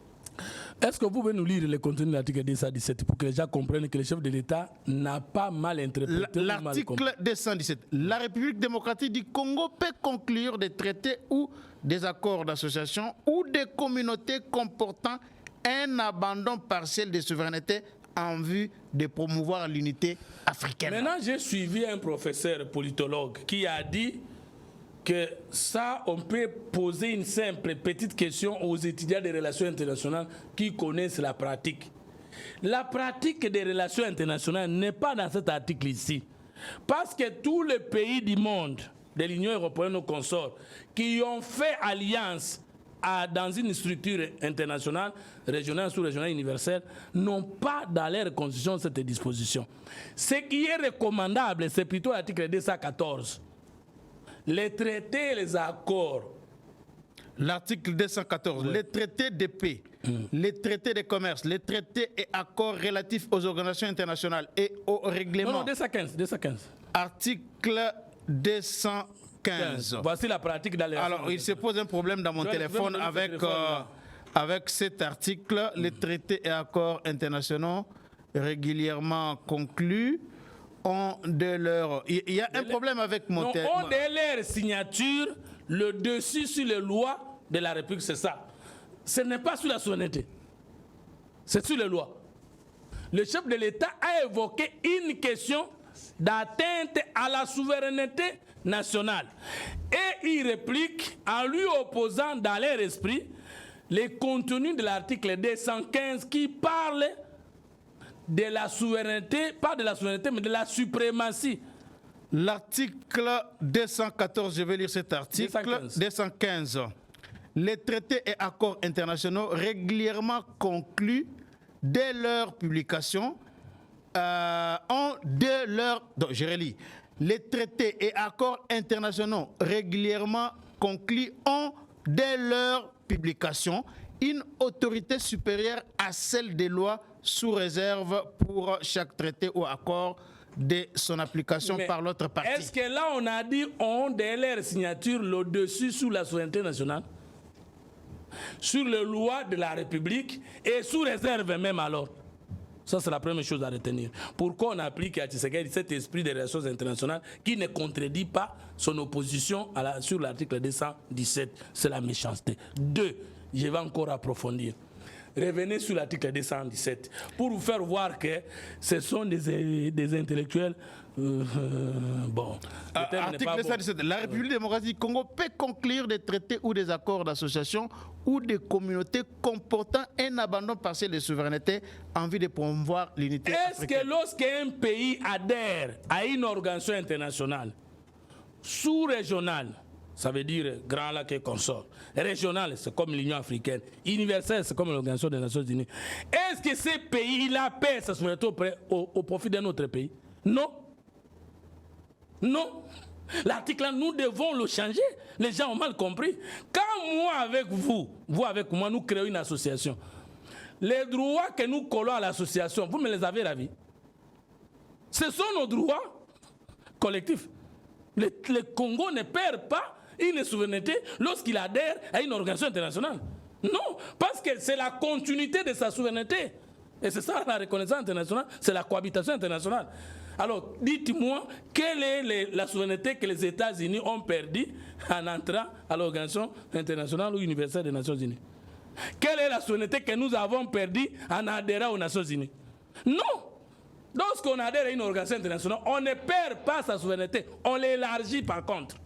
B: Est-ce que vous pouvez nous lire le contenu de l'article 217 pour que les gens comprennent que le chef de l'État n'a pas mal interprété
A: l'article 217. La République démocratique du Congo peut conclure des traités ou des accords d'association ou des communautés comportant un abandon partiel de souveraineté en vue de promouvoir l'unité africaine.
B: Maintenant, j'ai suivi un professeur politologue qui a dit que ça, on peut poser une simple petite question aux étudiants des relations internationales qui connaissent la pratique. La pratique des relations internationales n'est pas dans cet article ici. Parce que tous les pays du monde, de l'Union européenne aux consorts, qui ont fait alliance dans une structure internationale, régionale, sous-régionale, universelle, n'ont pas dans leur constitution cette disposition. Ce qui est recommandable, c'est plutôt l'article 214. Les traités et les accords.
A: L'article 214, les traités de paix, les traités de commerce, les traités et accords relatifs aux organisations internationales et au règlement.
B: Non, 215.
A: Article 215.
B: Voici la pratique dans les...
A: Alors, il se pose un problème dans mon téléphone avec cet article, les traités et accords internationaux régulièrement conclus. Il y a un problème avec mon
B: téléphone. On de leur signature, le dessus sur les lois de la République, c'est ça. Ce n'est pas sur la souveraineté. C'est sur les lois. Le chef de l'État a évoqué une question d'atteinte à la souveraineté nationale. Et ils répliquent en lui opposant dans leur esprit les contenus de l'article 215 qui parle de la souveraineté, pas de la souveraineté, mais de la suprématie.
A: L'article 214, je vais lire cet article. 215. Les traités et accords internationaux régulièrement conclus dès leur publication je relis. Les traités et accords internationaux régulièrement conclus ont, dès leur publication, une autorité supérieure à celle des lois sous réserve pour chaque traité ou accord de son application par l'autre partie.
B: Est-ce que là on a dit on, dès leur signature, le dessus sous la souveraineté nationale, sur les lois de la République et sous réserve même alors? Ça, c'est la première chose à retenir. Pourquoi on applique à Tshisekedi cet esprit des relations internationales qui ne contredit pas son opposition sur l'article 217? C'est la méchanceté. 2, je vais encore approfondir. Revenez sur l'article 217 pour vous faire voir que ce sont des intellectuels.
A: Article 217. La République démocratique du Congo peut conclure des traités ou des accords d'association ou des communautés comportant un abandon partiel de souveraineté en vue de promouvoir l'unité africaine.
B: Est-ce que lorsqu'un pays adhère à une organisation internationale sous-régionale, ça veut dire Grand Lac et consort, régional, c'est comme l'Union africaine, universelle, c'est comme l'Organisation des Nations Unies, est-ce que ces pays-là perdent sa souveraineté au profit d'un autre pays? Non. Non. L'article là, nous devons le changer. Les gens ont mal compris. Quand moi avec vous avec moi, nous créons une association, les droits que nous collons à l'association, vous me les avez ravis. Ce sont nos droits collectifs. Le Congo ne perd pas une souveraineté lorsqu'il adhère à une organisation internationale. Non, parce que c'est la continuité de sa souveraineté. Et c'est ça la reconnaissance internationale, c'est la cohabitation internationale. Alors, dites-moi, quelle est la souveraineté que les États-Unis ont perdue en entrant à l'Organisation internationale ou universelle des Nations Unies? Quelle est la souveraineté que nous avons perdue en adhérant aux Nations Unies? Non! Lorsqu'on adhère à une organisation internationale, on ne perd pas sa souveraineté, on l'élargit par contre.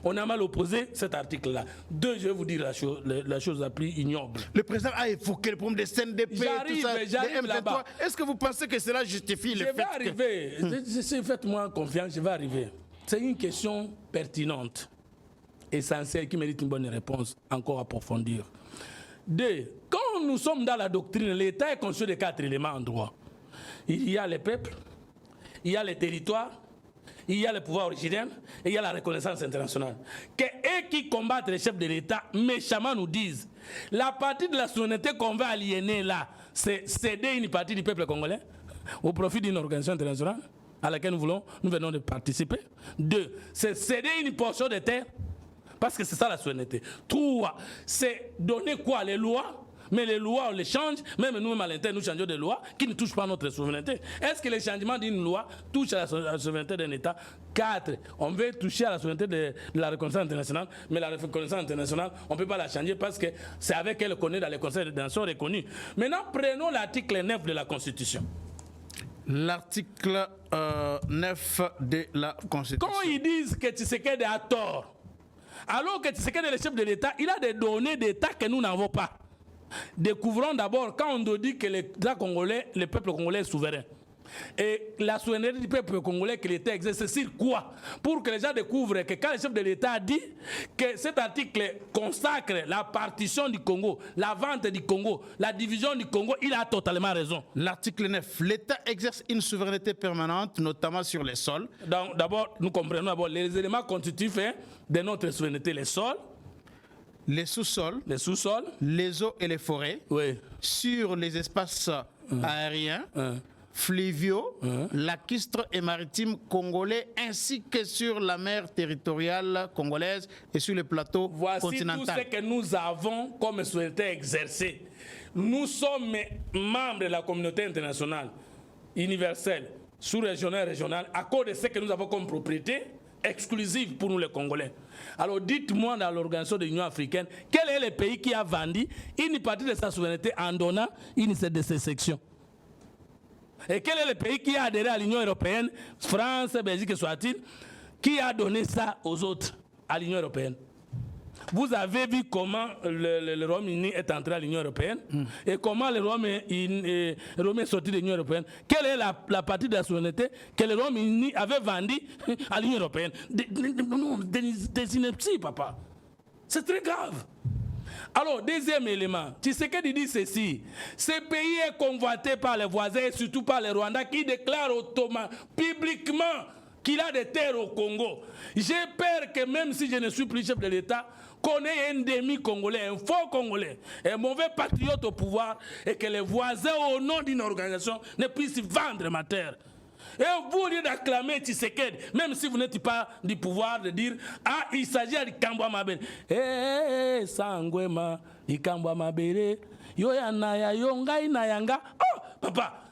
B: On a mal opposé cet article-là. 2, je vais vous dire la chose la plus ignoble.
A: Le président a évoqué le problème des CNDP,
B: j'arrive là-bas.
A: Est-ce que vous pensez que cela justifie le fait que...
B: Je vais arriver. Faites-moi confiance, je vais arriver. C'est une question pertinente, essentielle, qui mérite une bonne réponse, encore approfondir. 2, quand nous sommes dans la doctrine, l'État est constitué de 4 éléments en droit. Il y a les peuples, il y a les territoires, il y a le pouvoir originaire et il y a la reconnaissance internationale. Que eux qui combattent les chefs de l'État méchamment nous disent la partie de la souveraineté qu'on va aliéner là, c'est céder une partie du peuple congolais au profit d'une organisation internationale à laquelle nous venons de participer. 2, c'est céder une portion de terre parce que c'est ça la souveraineté. 3, c'est donner quoi? Les lois. Mais les lois, on les change, même nous-mêmes à l'intérieur, nous changeons des lois qui ne touchent pas notre souveraineté. Est-ce que le changement d'une loi touche à la souveraineté d'un État? 4, on veut toucher à la souveraineté de la reconnaissance internationale, mais la reconnaissance internationale, on ne peut pas la changer parce que c'est avec elle qu'on est dans les conseils des nations reconnus. Maintenant, prenons l'article 9 de la Constitution.
A: L'article 9 de la Constitution.
B: Quand ils disent que Tshisekedi a tort, alors que Tshisekedi est le chef de l'État, il a des données d'État que nous n'avons pas. Découvrons d'abord, quand on dit que le peuple congolais est souverain, et la souveraineté du peuple congolais que l'État exerce, c'est sur quoi? Pour que les gens découvrent que quand le chef de l'État dit que cet article consacre la partition du Congo, la vente du Congo, la division du Congo, il a totalement raison.
A: L'article 9, l'État exerce une souveraineté permanente, notamment sur les sols.
B: Donc d'abord, nous comprenons les éléments constitutifs de notre souveraineté, les sols,
A: les sous-sols, les eaux et les forêts,
B: oui,
A: sur les espaces aériens, fluviaux, lacustres et maritimes congolais, ainsi que sur la mer territoriale congolaise et sur les plateaux continentaux.
B: Voici tout ce que nous avons comme souveraineté exercée. Nous sommes membres de la communauté internationale, universelle, sous-régionale, régionale, à cause de ce que nous avons comme propriété exclusive pour nous les Congolais. Alors dites-moi dans l'organisation de l'Union africaine, quel est le pays qui a vendu une partie de sa souveraineté en donnant une de ces sections? Et quel est le pays qui a adhéré à l'Union européenne, France, Belgique, soit-il, qui a donné ça aux autres, à l'Union européenne? Vous avez vu comment le Royaume-Uni est entré à l'Union européenne et comment le Royaume-Uni est sorti de l'Union européenne. Quelle est la partie de la souveraineté que le Royaume-Uni avait vendue à l'Union européenne? Des inepties, papa. C'est très grave. Alors, deuxième élément, Tshisekedi dit ceci: ce pays est convoité par les voisins et surtout par les Rwandais qui déclarent publiquement qu'il a des terres au Congo. J'ai peur que même si je ne suis plus chef de l'État, qu'on ait un demi-congolais, un faux congolais, un mauvais patriote au pouvoir et que les voisins, au nom d'une organisation, ne puissent vendre ma terre. Et vous, au lieu d'acclamer Tshisekedi, même si vous n'êtes pas du pouvoir, de dire ah, il s'agit de Kambwa Mabele. Eh, Sangwema, Kambwa Mabele, Yoyanaya, Yongai, Nayanga. Oh, papa.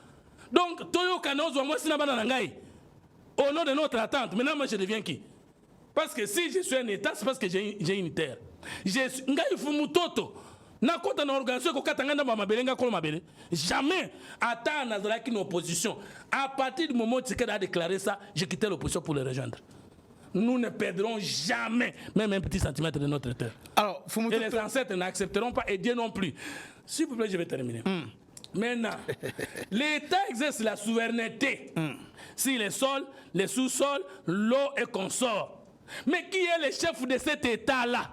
B: Donc, Toyo Kanozo, moi, c'est Nabanangai. Au nom de notre attente, maintenant, moi, je deviens qui? Parce que si je suis un État, c'est parce que j'ai une terre. Ngai Fumutoto. Na kota na organisation ko katanganda ba mabelenga ko mabele. Jamais ata nazala qui une opposition. À partir du moment où Tshisekedi a déclaré ça, j'ai quitté l'opposition pour le rejoindre. Nous ne perdrons jamais même un petit centimètre de notre terre. Alors, et les ancêtres n'accepteront pas et Dieu non plus. S'il vous plaît, je vais terminer. Maintenant, l'État exerce la souveraineté sur les sols, les sous-sols, l'eau et consorts. Mais qui est le chef de cet État-là?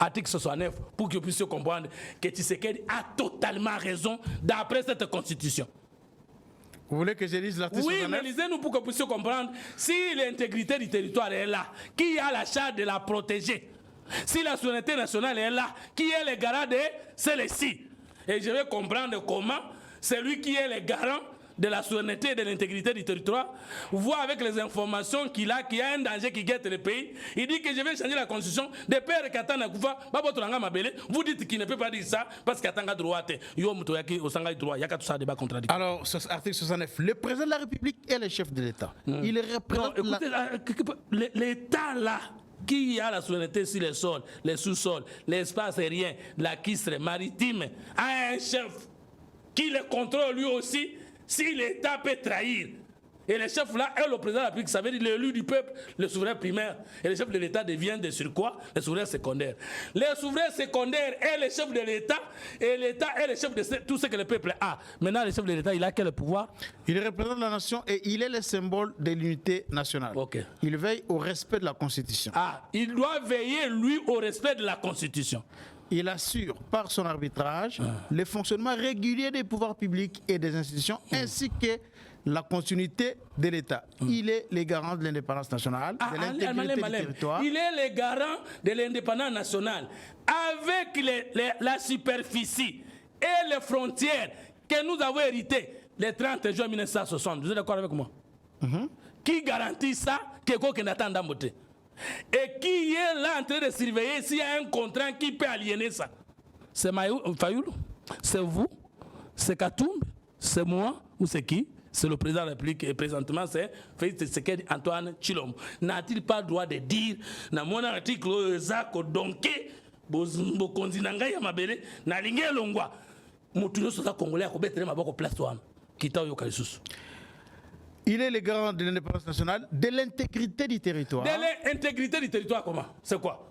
B: Article 69, pour que vous puissiez comprendre que Tshisekedi a totalement raison d'après cette constitution.
A: Vous voulez que je lise l'article 69?
B: Oui, mais lisez-nous pour que vous puissiez comprendre si l'intégrité du territoire est là, qui a la charge de la protéger. Si la souveraineté nationale est là, qui est le garant de celle-ci? Et je vais comprendre comment celui qui est le garant de la souveraineté et de l'intégrité du territoire voit avec les informations qu'il y a un danger qui guette le pays. Il dit que je vais changer la constitution de père Katana Koufa, vous dites qu'il ne peut pas dire ça parce qu'il y a droit.
A: Alors, article 69, le président de la République est le chef de l'État. Il représente
B: l'État là qui a la souveraineté sur les sols, les sous-sols, l'espace aérien, la kistre maritime, a un chef qui le contrôle lui aussi. Si l'État peut trahir, et le chef là est le président de la République, ça veut dire l'élu du peuple, le souverain primaire, et le chef de l'État devient de sur quoi? Le souverain secondaire. Le souverain secondaire est le chef de l'État, et l'État est le chef de tout ce que le peuple a. Maintenant, le chef de l'État, il a quel pouvoir?
A: Il représente la nation et il est le symbole de l'unité nationale.
B: Okay.
A: Il veille au respect de la Constitution.
B: Ah, il doit veiller, lui, au respect de la Constitution.
A: Il assure par son arbitrage le fonctionnement régulier des pouvoirs publics et des institutions ainsi que la continuité de l'État. Il est le garant de l'indépendance nationale, de l'intégrité du territoire.
B: Il est le garant de l'indépendance nationale avec la superficie et les frontières que nous avons héritées le 30 juin 1960. Vous êtes d'accord avec moi? Qui garantit ça? Que n'attend d'amboter. Et qui est là en train de surveiller s'il y a un contrat qui peut aliéner ça? C'est Fayoulou? C'est vous? C'est Katoum? C'est moi? Ou c'est qui? C'est le président de la République et présentement c'est Félix Tshisekedi Antoine Tshilombo. N'a-t-il pas le droit de dire dans mon article Zako Donké Bokonzi Nangai Mabele Nalingue Longwa Moutuno Sosa Congolais à Kobetre Maboko Place Touam Kita Yokalisusu?
A: Il est le garant de l'indépendance nationale, de l'intégrité du territoire.
B: De l'intégrité du territoire, comment? C'est quoi?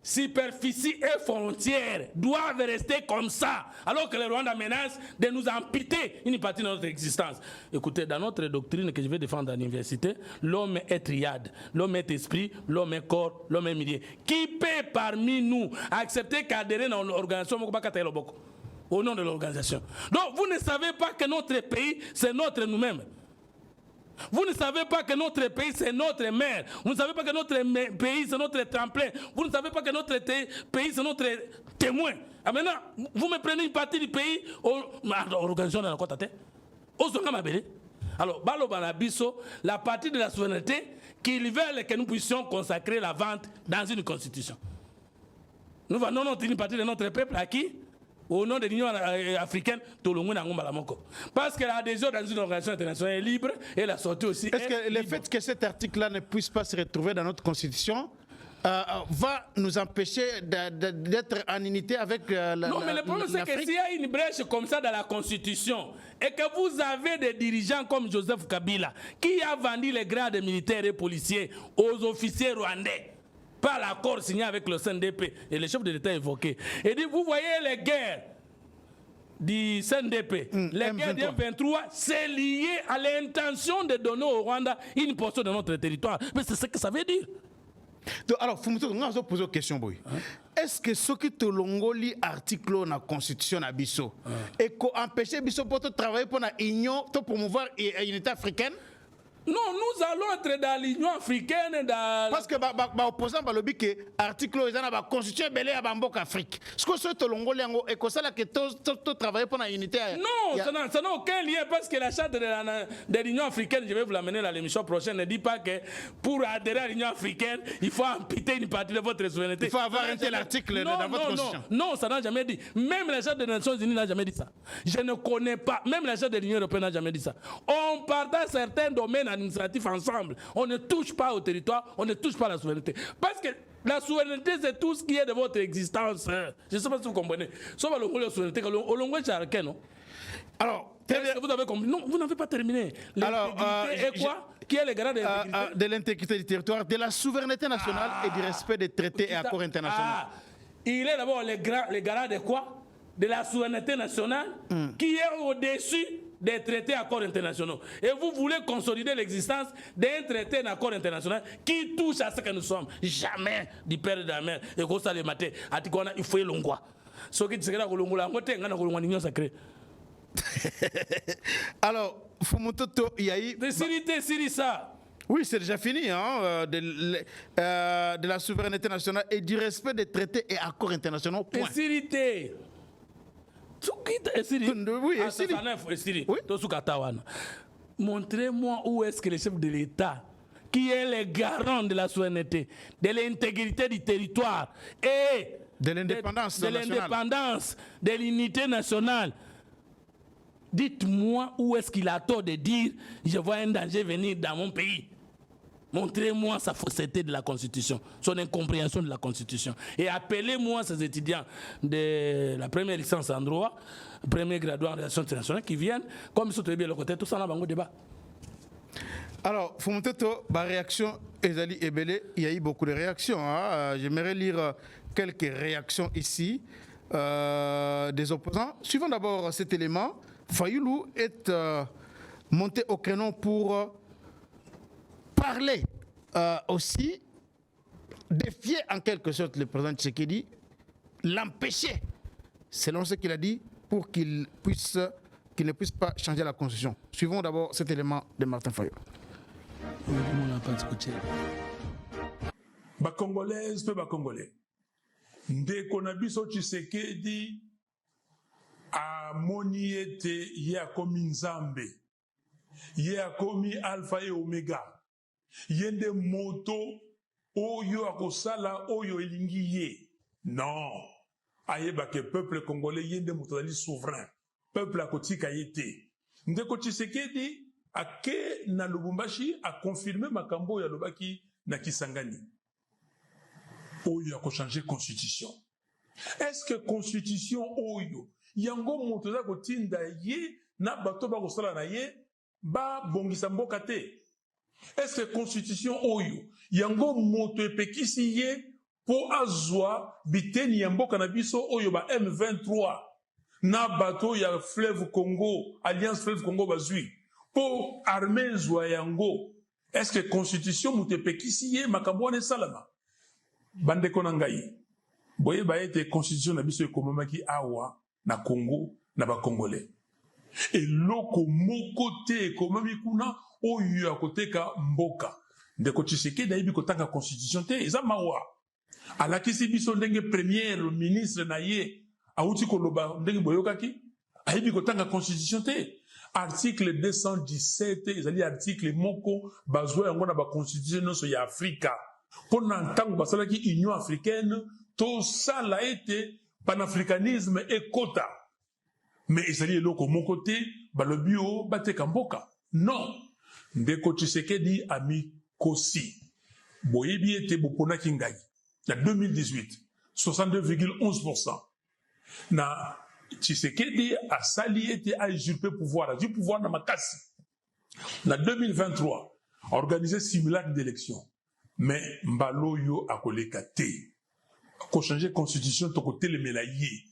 B: Superficie et frontières doivent rester comme ça, alors que le Rwanda menace de nous amputer une partie de notre existence. Écoutez, dans notre doctrine que je vais défendre à l'université, l'homme est triade, l'homme est esprit, l'homme est corps, l'homme est milieu. Qui peut parmi nous accepter qu'adhérer dans l'organisation au nom de l'organisation? Donc vous ne savez pas que notre pays, c'est notre nous-mêmes. Vous ne savez pas que notre pays, c'est notre mère. Vous ne savez pas que notre pays, c'est notre tremplin. Vous ne savez pas que notre pays, c'est notre témoin. Ah, maintenant, vous me prenez une partie du pays, l'organisation de la côte à terre. Alors, Balo Banabiso, la partie de la souveraineté qu'ils veulent que nous puissions consacrer la vente dans une constitution. Nous vendons une partie de notre peuple à qui? Au nom de l'Union africaine, parce que l'adhésion dans une organisation internationale est libre et la sortie aussi.
A: Est-ce que le fait que cet article-là ne puisse pas se retrouver dans notre constitution va nous empêcher d'être en unité avec l'Afrique.
B: Non, mais le problème, c'est que s'il y a une brèche comme ça dans la Constitution, et que vous avez des dirigeants comme Joseph Kabila, qui a vendu les grades militaires et policiers aux officiers rwandais, par l'accord signé avec le CNDP, et le chef de l'État évoqué, et dit, vous voyez les guerres du CNDP, les guerres du M23, c'est lié à l'intention de donner au Rwanda une portion de notre territoire. Mais c'est ce que ça veut dire.
A: Donc, alors, on va poser une question. Est-ce que ce qui te longoli article dans la Constitution na biso et qu'empêcher biso pour travailler pour l'Union, pour promouvoir l'unité africaine?
B: Non, nous allons être dans l'Union africaine.
A: Parce que l'opposant va le dire que l'article est dans la Constitution belé à Bambok Afrique. Ce que c'est longoli et que ça là que tu travailles pour l'unité.
B: Non, ça n'a aucun lien parce que la charte de l'Union africaine, je vais vous l'amener dans l'émission prochaine, ne dit pas que pour adhérer à l'Union africaine, il faut amputer une partie de votre souveraineté.
A: Il faut avoir un tel article dans votre Constitution.
B: Non, ça n'a jamais dit. Même la charte des Nations Unies n'a jamais dit ça. Je ne connais pas. Même la charte de l'Union européenne n'a jamais dit ça. On partage certains domaines administratifs ensemble. On ne touche pas au territoire, on ne touche pas à la souveraineté. Parce que la souveraineté, c'est tout ce qui est de votre existence. Je ne sais pas si vous comprenez. Sauf la souveraineté, non?
A: Alors,
B: vous avez compris? Non, vous n'avez pas terminé. L'intégrité est quoi? Qui est le garant de l'intégrité?
A: De l'intégrité du territoire, de la souveraineté nationale et du respect des traités et accords internationaux.
B: Il est d'abord le garant de quoi? De la souveraineté nationale qui est au-dessus des traités et accords internationaux. Et vous voulez consolider l'existence d'un traité et accord international qui touche à ce que nous sommes. Jamais du père et de la mère. Et comme ça, les matins, il faut y l'ongwa. Ce qui est l'ongwa, sacré.
A: Alors, Fumototo, il y a eu...
B: C'est ça.
A: Oui, c'est déjà fini, hein, de la souveraineté nationale et du respect des traités et accords internationaux. Point.
B: Montrez-moi où est-ce que le chef de l'État, qui est le garant de la souveraineté, de l'intégrité du territoire et
A: de l'indépendance
B: de l'unité nationale, dites-moi où est-ce qu'il a tort de dire je vois un danger venir dans mon pays. Montrez-moi sa fausseté de la Constitution, son incompréhension de la Constitution. Et appelez-moi ces étudiants de la première licence en droit, premier graduat en relations internationales qui viennent, comme ils sont très bien le côté, tout ça, on a un débat.
A: Alors, Fumototo, ma réaction, Ezali Ebele, il y a eu beaucoup de réactions. Hein. J'aimerais lire quelques réactions ici des opposants. Suivons d'abord cet élément. Fayoulou est monté au créneau pour parler aussi, défier en quelque sorte le président Tshisekedi, l'empêcher, selon ce qu'il a dit, pour qu'il ne puisse pas changer la constitution. Suivons d'abord cet élément de Martin Fayoulou.
C: Congolaises, peu Congolais. Ndeko na biso Tshisekedi amoni ete ye akomi nzambe, ye akomi alpha et omega, yende moto oyo akosala oyo elingi ye. Non, ayeba ke peuple congolais yende moto ali souverain, peuple akotika yete. Ndeko Tshisekedi ake na Lubumbashi a confirmé makambo ya lobaki na Kisangani. Oyo akochange constitution. Est-ce que constitution oyo yango moto za kotinda ye na bato ba kosala na ye ba bongisa mboka te? Est-ce que constitution oyo yango moto epekisi ye po azwa biteni ya mboka na biso oyo ba M23 na bato ya Fleuve Congo, Alliance Fleuve Congo bazui po armée zwa yango? Est-ce que constitution moto epekisi ye makambo ne salama? Bandeko na ngai, boye ba ete constitution na biso ekomamaki awa na Congo na ba Congolais. Et loko moko te ekomami kuna oyo akoteka mboka. Ndeko Tshisekedi na yebi kotanga constitution te, eza mawa. Alakisi biso ndenge premier ministre na ye auti koloba ndenge boyokaki, ayebi kotanga constitution te. Article 217 ezali article moko bazwa yango na ba constitution nyonso ya Afrika. Pona ntango basalaki Union africaine, to sala ete panafricanisme ekota. Mais ezali eloko moko te balobi o bateka mboka. Non. Ndeko Tshisekedi ami kosi. Boyebi ete boponaki ngai. En 2018, 62,11%. Na Tshisekedi a sali été a usurpé pouvoir, du pouvoir na makasi. En 2023, a organisé simulacre d'élection. Mais Mbalo yo a koleka te. Ko changer constitution to ko telemela ye.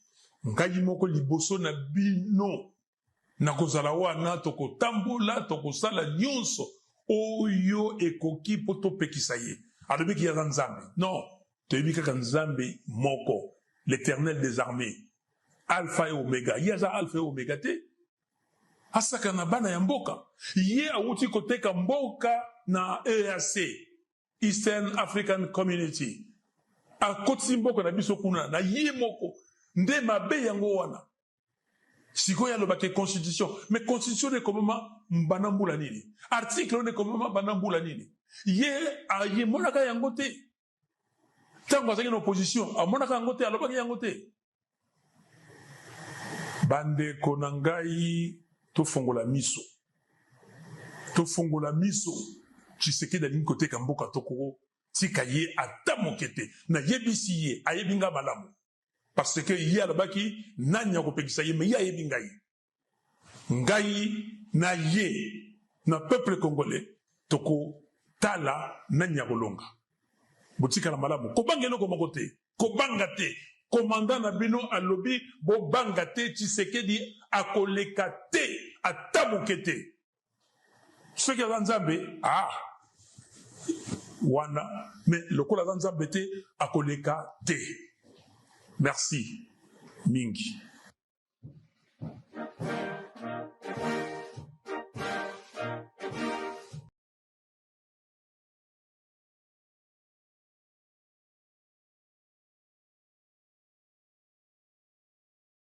C: Ngai moko liboso na bino. Na kozala wana to ko tambola to ko sala nyonso oyo ekoki poto pekisa ye. Alobi ki ya Nzambe. Non, toyebi kaka Nzambe moko, l'Éternel des armées. Alpha et Omega. Yaza Alpha et Omega te. Asaka na bana ya mboka. Ye awuti koteka mboka na EAC, Eastern African Community. A kotsi mboka na biso kuna na ye moko. Nde mabe yango wana. Siko ya lobake constitution. Mais constitution ne komama mbanambula nini. Article ne komama mbanambula nini. Ye a ye monaka yango te. Tango azaki na opposition, a monaka yango te, alobaki yango te. Bande konangai to fongola miso. To fongola miso. Tshisekedi alingi koteka mboka tokoko tika ye ata mokete na yebisi ye ayebinga malamu. Parce que ye alobaki nani akopekisa ye me ye ayebi ngai. Ngai na ye na peuple congolais toko tala nani akolonga. Botika la malamu kobangelo komoko te, kobanga te. Commandant Nabino alobi bo bangate Tshisekedi akoleka te atabukete. Ce qui est Nzambe wana mais le kola Nzambe te akoleka te. Merci mingi.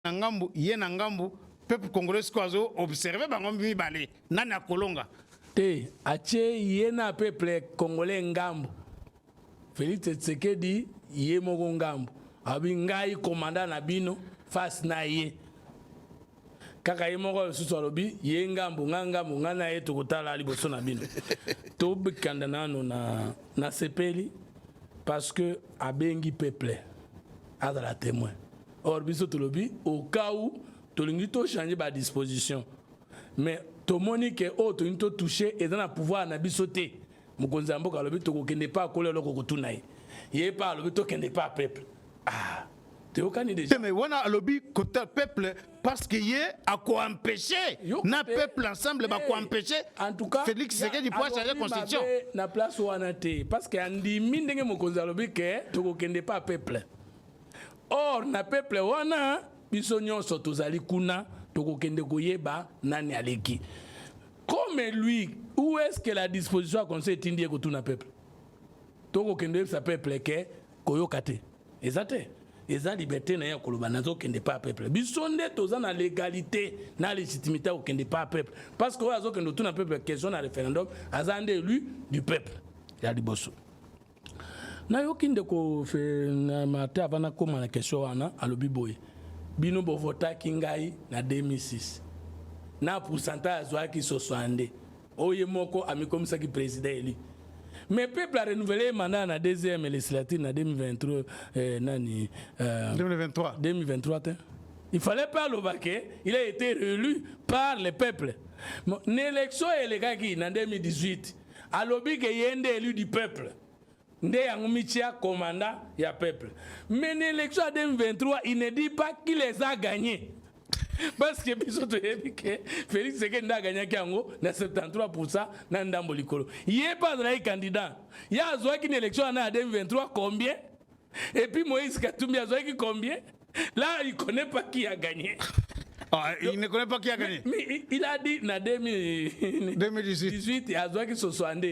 A: Ngambu ye na ngambu peuple congolais ko azo observer bango mibale nani akolonga
B: te ache ye na peuple congolais ngambu Félix Tshisekedi ye moko ngambu abi ngai commandant na bino face na ye kaka ye moko susu alobi ye ngambu ngambu ngana ye tokotala liboso na bino to bikanda nano na sepeli parce que abengi peuple azala témoin. Or, biso tolobi, au cas où, tolingi to changer ba disposition. Mais, to moni ke o to into touché et dans le pouvoir na bisoté. Mukonza mboka lobi to kende pas koler loko kotunai. Yé pas lobi to kende pas peuple. Ah. Te okani déjà.
A: Mais wana lobi côté peuple parce que yé a quoi empêcher na peuple ensemble ba quoi empêcher.
B: En tout cas,
A: Félix Tshisekedi peut changer constitution.
B: Na place wana te parce que andi mindenge mukonza lobi ke to kende pas peuple. Or, na peuple wana, biso nyonso tozali kuna, tokokende koyeba nani aleki. Comme lui, où est-ce que la disposition a conseillé tindi ekotu na peuple? Tokokende sa peuple ke koyokate. Ezate. Eza liberté na ya koloba nazo kende pas peuple. Biso nde toza na légalité, na légitimité au kende pas peuple. Parce que ozo kende tout na peuple question na référendum, azande élu du peuple. Ya liboso. Na yoki ndeko fe na mate avana koma na question wana alobi boye bino bo votaki ngai na 2006 na pourcentage azwaki 60 oye moko amikomisaki président élu mais peuple a renouvelé mandat na deuxième législature na 2023 2023 il fallait pas le vaquer, il a été réélu par le peuple. L'élection est en 2018 alobi ke yende élu du peuple. Nde yangumitia commandant ya peuple. Mais l'élection en 2023, il ne dit pas qui les a gagnés. Parce que Félix Tshisekedi a gagné na 73% na ndambo likolo. Il n'est pas un candidat. Il y a une élection en 2023 combien? Et puis Moïse Katumbi a combien? Là, il ne connaît pas qui a gagné.
A: Ah, il ne connaît pas qui a gagné.
B: Mais il a dit na 2018 il a dit 60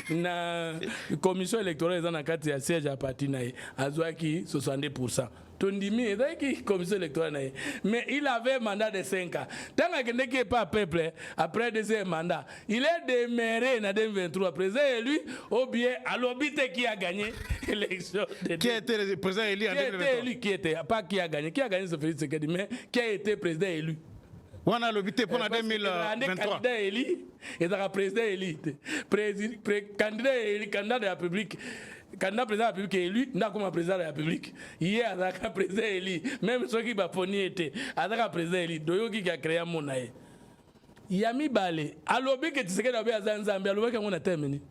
B: na commission électorale dans la carte ya siège à parti na a dit 60%. Tondimi est commission électorale mais il avait un mandat de 5 ans. Tant qu'il n'est pas peuple après deuxième mandat, il est demeuré en 2023 président élu ou bien à l'obité qui a gagné l'élection.
A: Qui a été le président élu en 2023?
B: Qui était pas qui a gagné ce Félix Tshisekedi mais qui a été président élu.
A: On a l'obité pour 2023.
B: Candidat élu et dans président élu. Candidat élu, candidat de la République. candidat président de la République élu, n'a comme président de la République. Hier, avec un président élu, même ceux qui va poni été, avec un président élu, doyo qui a créé mon aïe. Yami Balé, à l'obé que tu sais que à Zanzambie, à l'obé qu'on a terminé.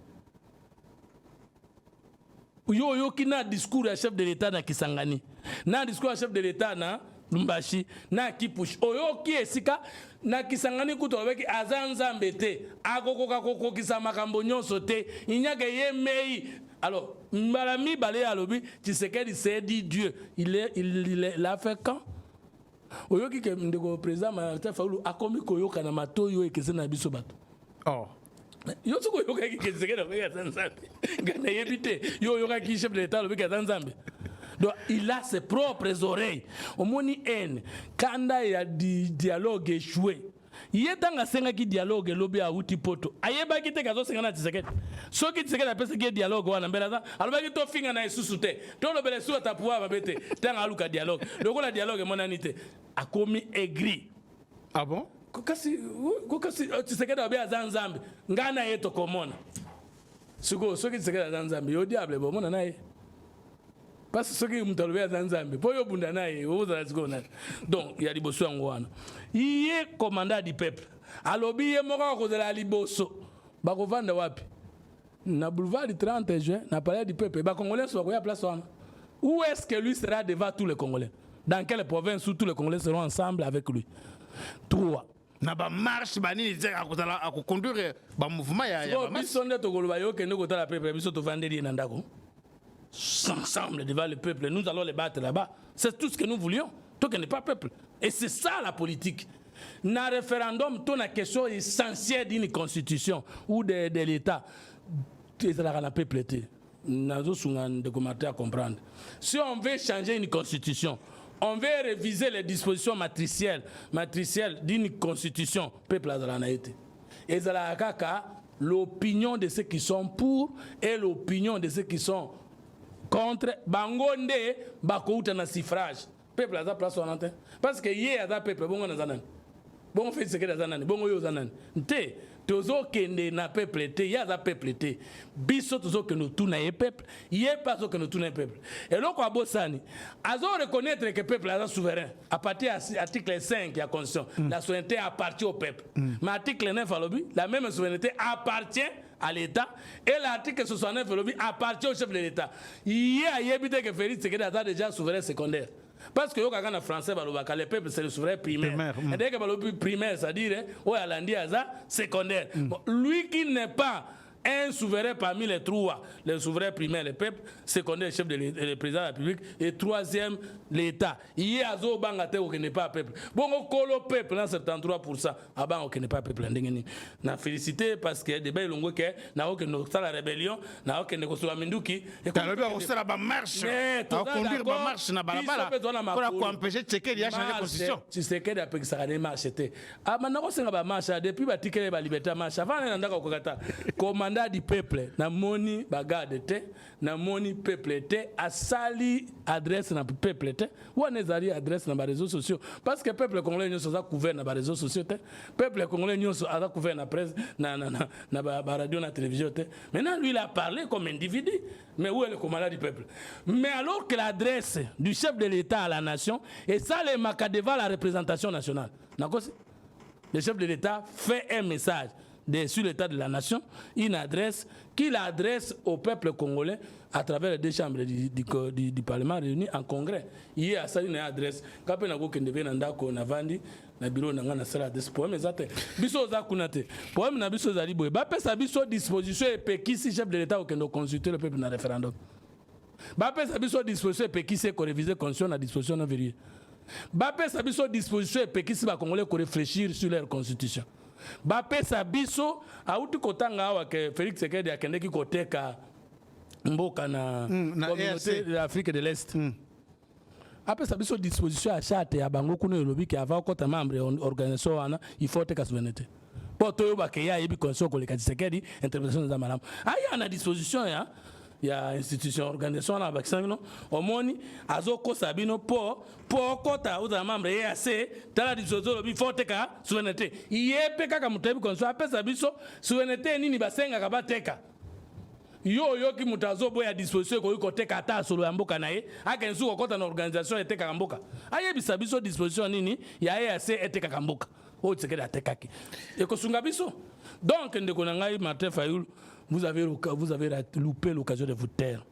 B: Yo qui n'a discours à chef de l'État na Kisangani, n'a discours à chef de l'État na Lumbashi, na Kipush. Oyo qui est sika na Kisangani kutolobeki azanzambe te, akoko kisama kambonyo sote, il n'y a que yemei. Alors, Mbalami Balé à l'obé, tu sais qu'il s'est dit Dieu, il l'a fait quand? Oyo qui est le président Martin Fayoulou a commis koyo kanamato yo et que c'est na biso bato.
A: Oh.
B: Yo tu koyo qui est c'est que dans Zanzambie. Gana yebité yo qui chef de l'État le dans Zanzambie. Donc il a ses propres oreilles. Au moni haine quand il y a du dialogue échoué. Yetanga senga ki dialogue lobi a uti poto. Ayeba ki te kazo senga na Tshisekedi. So ki Tshisekedi a pesa ki dialogue wana mbela za. Aloba ki to finga na isusu te. To lo bele su ta pouvoir babete. Tanga aluka dialogue. Loko la dialogue monanité. A komi aigri.
A: Ah bon?
B: Kokasi Tshisekedi obi a Zanzambie. Ngana yeto komona. Suko so ki Tshisekedi a Zanzambie yo diable bo mona na ye. Parce que ce qui est arrivé à Zanzambie, pour yo bundana et aux Azgona. Donc il y a des bosso en Wana. Il est commandant du peuple. Alors il est mort de la liboso. Bakovanda wapi. Na boulevard du 30 juin, na palais du peuple. Ba Congolais sont à place Wana. Où est-ce que lui sera devant tous les Congolais? Dans quelle province où tous les Congolais seront ensemble avec lui? 3.
A: Na ba marche bani à conduire ba mouvement ya
B: ba bisonde to goloba yo ke ndeko tala peuple biso to vandeli na ndako. Ensemble devant le peuple, nous allons les battre là-bas. C'est tout ce que nous voulions. Toi qui n'es pas peuple. Et c'est ça la politique. Dans le référendum, tu as une question essentielle d'une constitution ou de l'État. Tu es dans le peuple. Nous avons des commentaires à comprendre. Si on veut changer une constitution, on veut réviser les dispositions matricielles d'une constitution, peuple a dans été. Et l'opinion de ceux qui sont pour et l'opinion de ceux qui sont contre bangonde bakouta na suffrage peuple a place on entend parce que hier a peuple bongo na zanani bongo fait ce que na zanani bongo yo zanani nte tozo kende na peuple te ya za peuple te biso tozo que nous tout na peuple hier pas que nous tout na peuple et loko abosani azo reconnaître que peuple a souverain à partir de l'article 5 de la constitution la souveraineté appartient au peuple mais article 9 alobi la même souveraineté appartient à l'État et l'article 69 appartient au chef de l'État. Il y a évité que Félix Tshisekedi a déjà souverain secondaire. Parce que en français, le peuple c'est le souverain primaire. Et dès que le primaire, c'est-à-dire secondaire. Lui qui n'est pas un souverain parmi les trois, le souverain primaire, le peuple, secondaire, le chef de le président de la République, et troisième, l'État. Il y a Zo Bangate qui n'est pas peuple. Bon, on colle au peuple, 73%. Avant, on n'est pas peuple. Na félicité parce que des belles longues qui n'a aucun la rébellion, n'a aucun négociation Minduki. Et quand on fait la marche, on conduire la marche, na balabala, pour empêcher Tshisekedi à changer la constitution. Tshisekedi a pris ça marche. Ah, maintenant, c'est la marche depuis que la liberté marche. Avant, on a encore comment du peuple na moni bagade te na moni peuple te asali adresse na peuple te wana ezali adresse na ba réseaux sociaux parce que peuple congolais nyonso za couvert na ba réseaux sociaux te peuple congolais nyonso a couvert na presse na ba radio na télévision te maintenant lui il a parlé comme individu mais où est le commandant du peuple mais alors que l'adresse du chef de l'État à la nation et ça les marque devant la représentation nationale le chef de l'État fait un message sur l'état de la nation, une adresse qu'il adresse au peuple congolais à travers les deux chambres du Parlement réunies en congrès. Il y a ça une adresse. Quand on a vu qu'on devait n'andako navandi na bureau na sala des poèmes exact. Biso za kunate. Poème na biso za liboye. Ba pesa biso disposition et pekisi chef de l'État au kendo consulter le peuple na référendum. Ba pesa biso disposition et pekisi ko réviser constitution na disposition na vérifier. Ba pesa biso disposition et pekisi ba congolais ko réfléchir sur leur constitution. Bape Sabiso a outu kotanga awa que Félix Tshisekedi akendeki koteka mboka na communauté de l'Afrique de l'Est. Après Sabiso disposition à charte ya bango kuno elobi ki avant kota membre organisation wana il faut teka souveraineté. Poto yo bakeya yebi conscience ko le Tshisekedi interprétation za malamu. Aya na disposition ya institution organisation na bakisangino omoni azoko sabino po kota uza membre EAC tala disposition lobi forte ka souveraineté yepe kaka mutebi konso apesa biso souveraineté nini basenga ka bateka yo ki mutazo boya disposition ko côté kata solo ya mboka na ye akensu ko kota na organisation eteka mboka ayebisa biso disposition nini ya EAC eteka mboka o tsekela tekaki e ko sunga biso. Donc ndeko na ngai Martin Fayulu, vous avez loupé l'occasion de vous taire.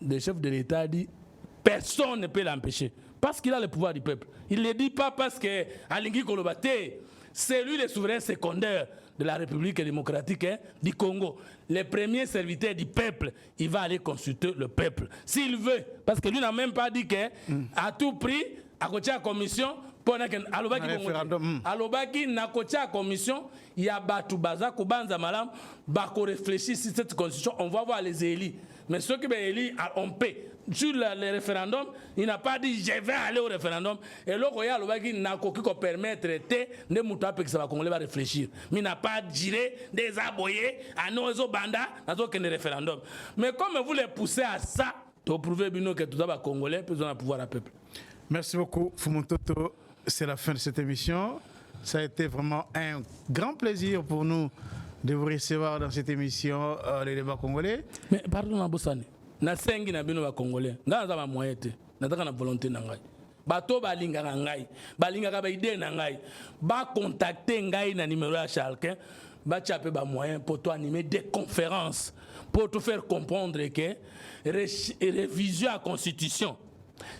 B: Le chef de l'État dit personne ne peut l'empêcher parce qu'il a le pouvoir du peuple. Il ne le dit pas parce que Alingi Kolobate, c'est lui le souverain secondaire de la République démocratique du Congo. Le premier serviteur du peuple, il va aller consulter le peuple. S'il veut, parce que lui n'a même pas dit qu'à tout prix, à côté de la commission, alobaki na côté la commission, il y a Batou Baza, Koubanza Malam, Bako réfléchit sur cette constitution, on va voir les élus. Mais ceux qui sont élus, on paie. Sur le référendum, il n'a pas dit je vais aller au référendum. Et là, il n'a pas permettre de mouta que ça va Congolais va réfléchir. Mais il n'a pas giré des aboyés à nos bandas dans aucun référendum. Mais comme vous les poussez à ça, vous prouvez que tout ça va Congolais, puis on a pouvoir à peuple.
A: Merci beaucoup, Fumontoto. C'est la fin de cette émission. Ça a été vraiment un grand plaisir pour nous de vous recevoir dans cette émission, les débats congolais.
B: Mais pardon, Nabosane. Na sengi na bino ba congolais nga za ba moyete nataka na volonté na ngai bato balinga na ngai balinga ka ba idée na ngai ba contacter ngai na numéro ya Charles ba chape ba moyen pour toi animer des conférences pour te faire comprendre que révision à la constitution,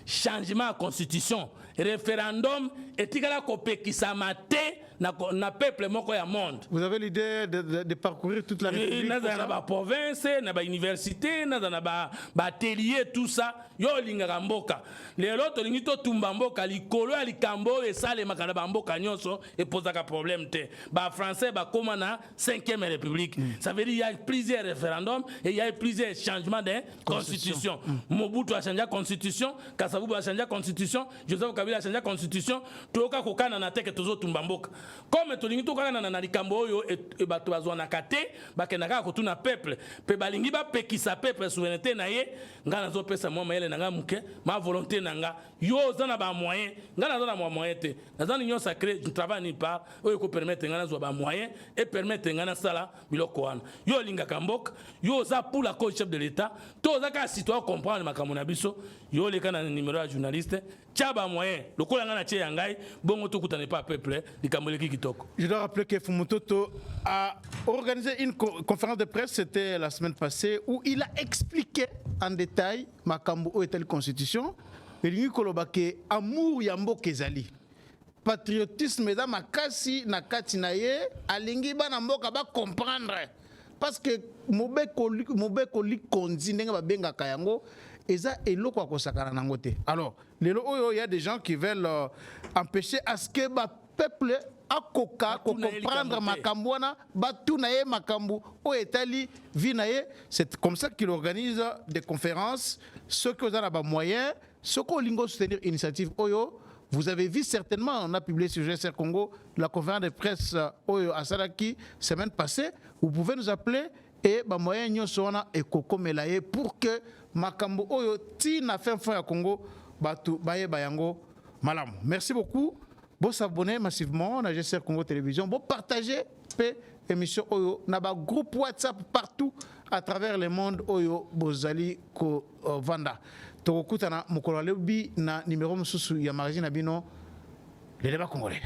B: changement à la constitution, référendum et tigala kopé qui s'amate na peuple moko ya monde.
A: Vous avez l'idée de parcourir toute la République?
B: Na ba province, na ba université, na ba atelier, tout ça. Yo linga mboka. Les autres lingi to tumba mboka likolo ya likambo et ça les makana ba mboka nyonso et pose ka problème te. Ba français ba koma na 5e république. Ça veut dire il y a plusieurs référendums et il y a plusieurs changements de constitution. Mobutu a changé la constitution, Kasavubu a changé la constitution, Joseph Kabila a changé la constitution, toka kokana na teke tozo tumba mboka. Comme tolingi to kana na likambo oyo et bato bazwana kate bakendaka ko tuna peuple pe balingi ba pekisa peuple souveraineté na ye ngana zo pesa moi mayele nanga muke ma volonté nanga yo zana ba moyen ngana zana mo moyen te nazana union sacrée je travaille ni pas oyo ko permettre ngana zo ba moyen et permettre ngana sala biloko wana yo linga kambok yo za pour la cause chef de l'état to za ka citoyen comprendre makambo na biso yo le kana numéro ya journaliste tchaba moyen lokola ngana tie yangai bongo to kutane pas peuple likambo le kitoko.
A: Je dois rappeler que Fumontoto a organisé une conférence de presse, c'était la semaine passée, où il a expliqué en détail makambo et telle constitution. Et lui kolobake amour yambo kezali. Patriotisme da makasi na kati na ye alingi bana mboka ba comprendre parce que mobeko li konzi ndenga ba benga kayango eza eloko akosakana nango te. Alors, lelo oyo il y a des gens qui veulent empêcher à ce que ba peuple akoka ko comprendre makambo wana batu na ye makambo o etali vinaye. C'est comme ça qu'il organise des conférences. Ceux qui ont ba moyens, ceux qui ont soutenir initiative oyo. Vous avez vu certainement, on a publié sur GSR Congo la conférence de presse oyo à Saraki semaine passée. Vous pouvez nous appeler et ba moyen nyonso wana ekoko melaye pour que makambo oyo ti na fin ya Congo batu baye bayango malamu. Merci beaucoup. Bon s'abonner massivement à GSR Congo Télévision. Bon partager l'émission Oyo. Na ba groupe WhatsApp partout à travers le monde Oyo Bozali ko Vanda. Tokokutana mokolo lebi na numéro mususu ya magazine abino les débats congolais.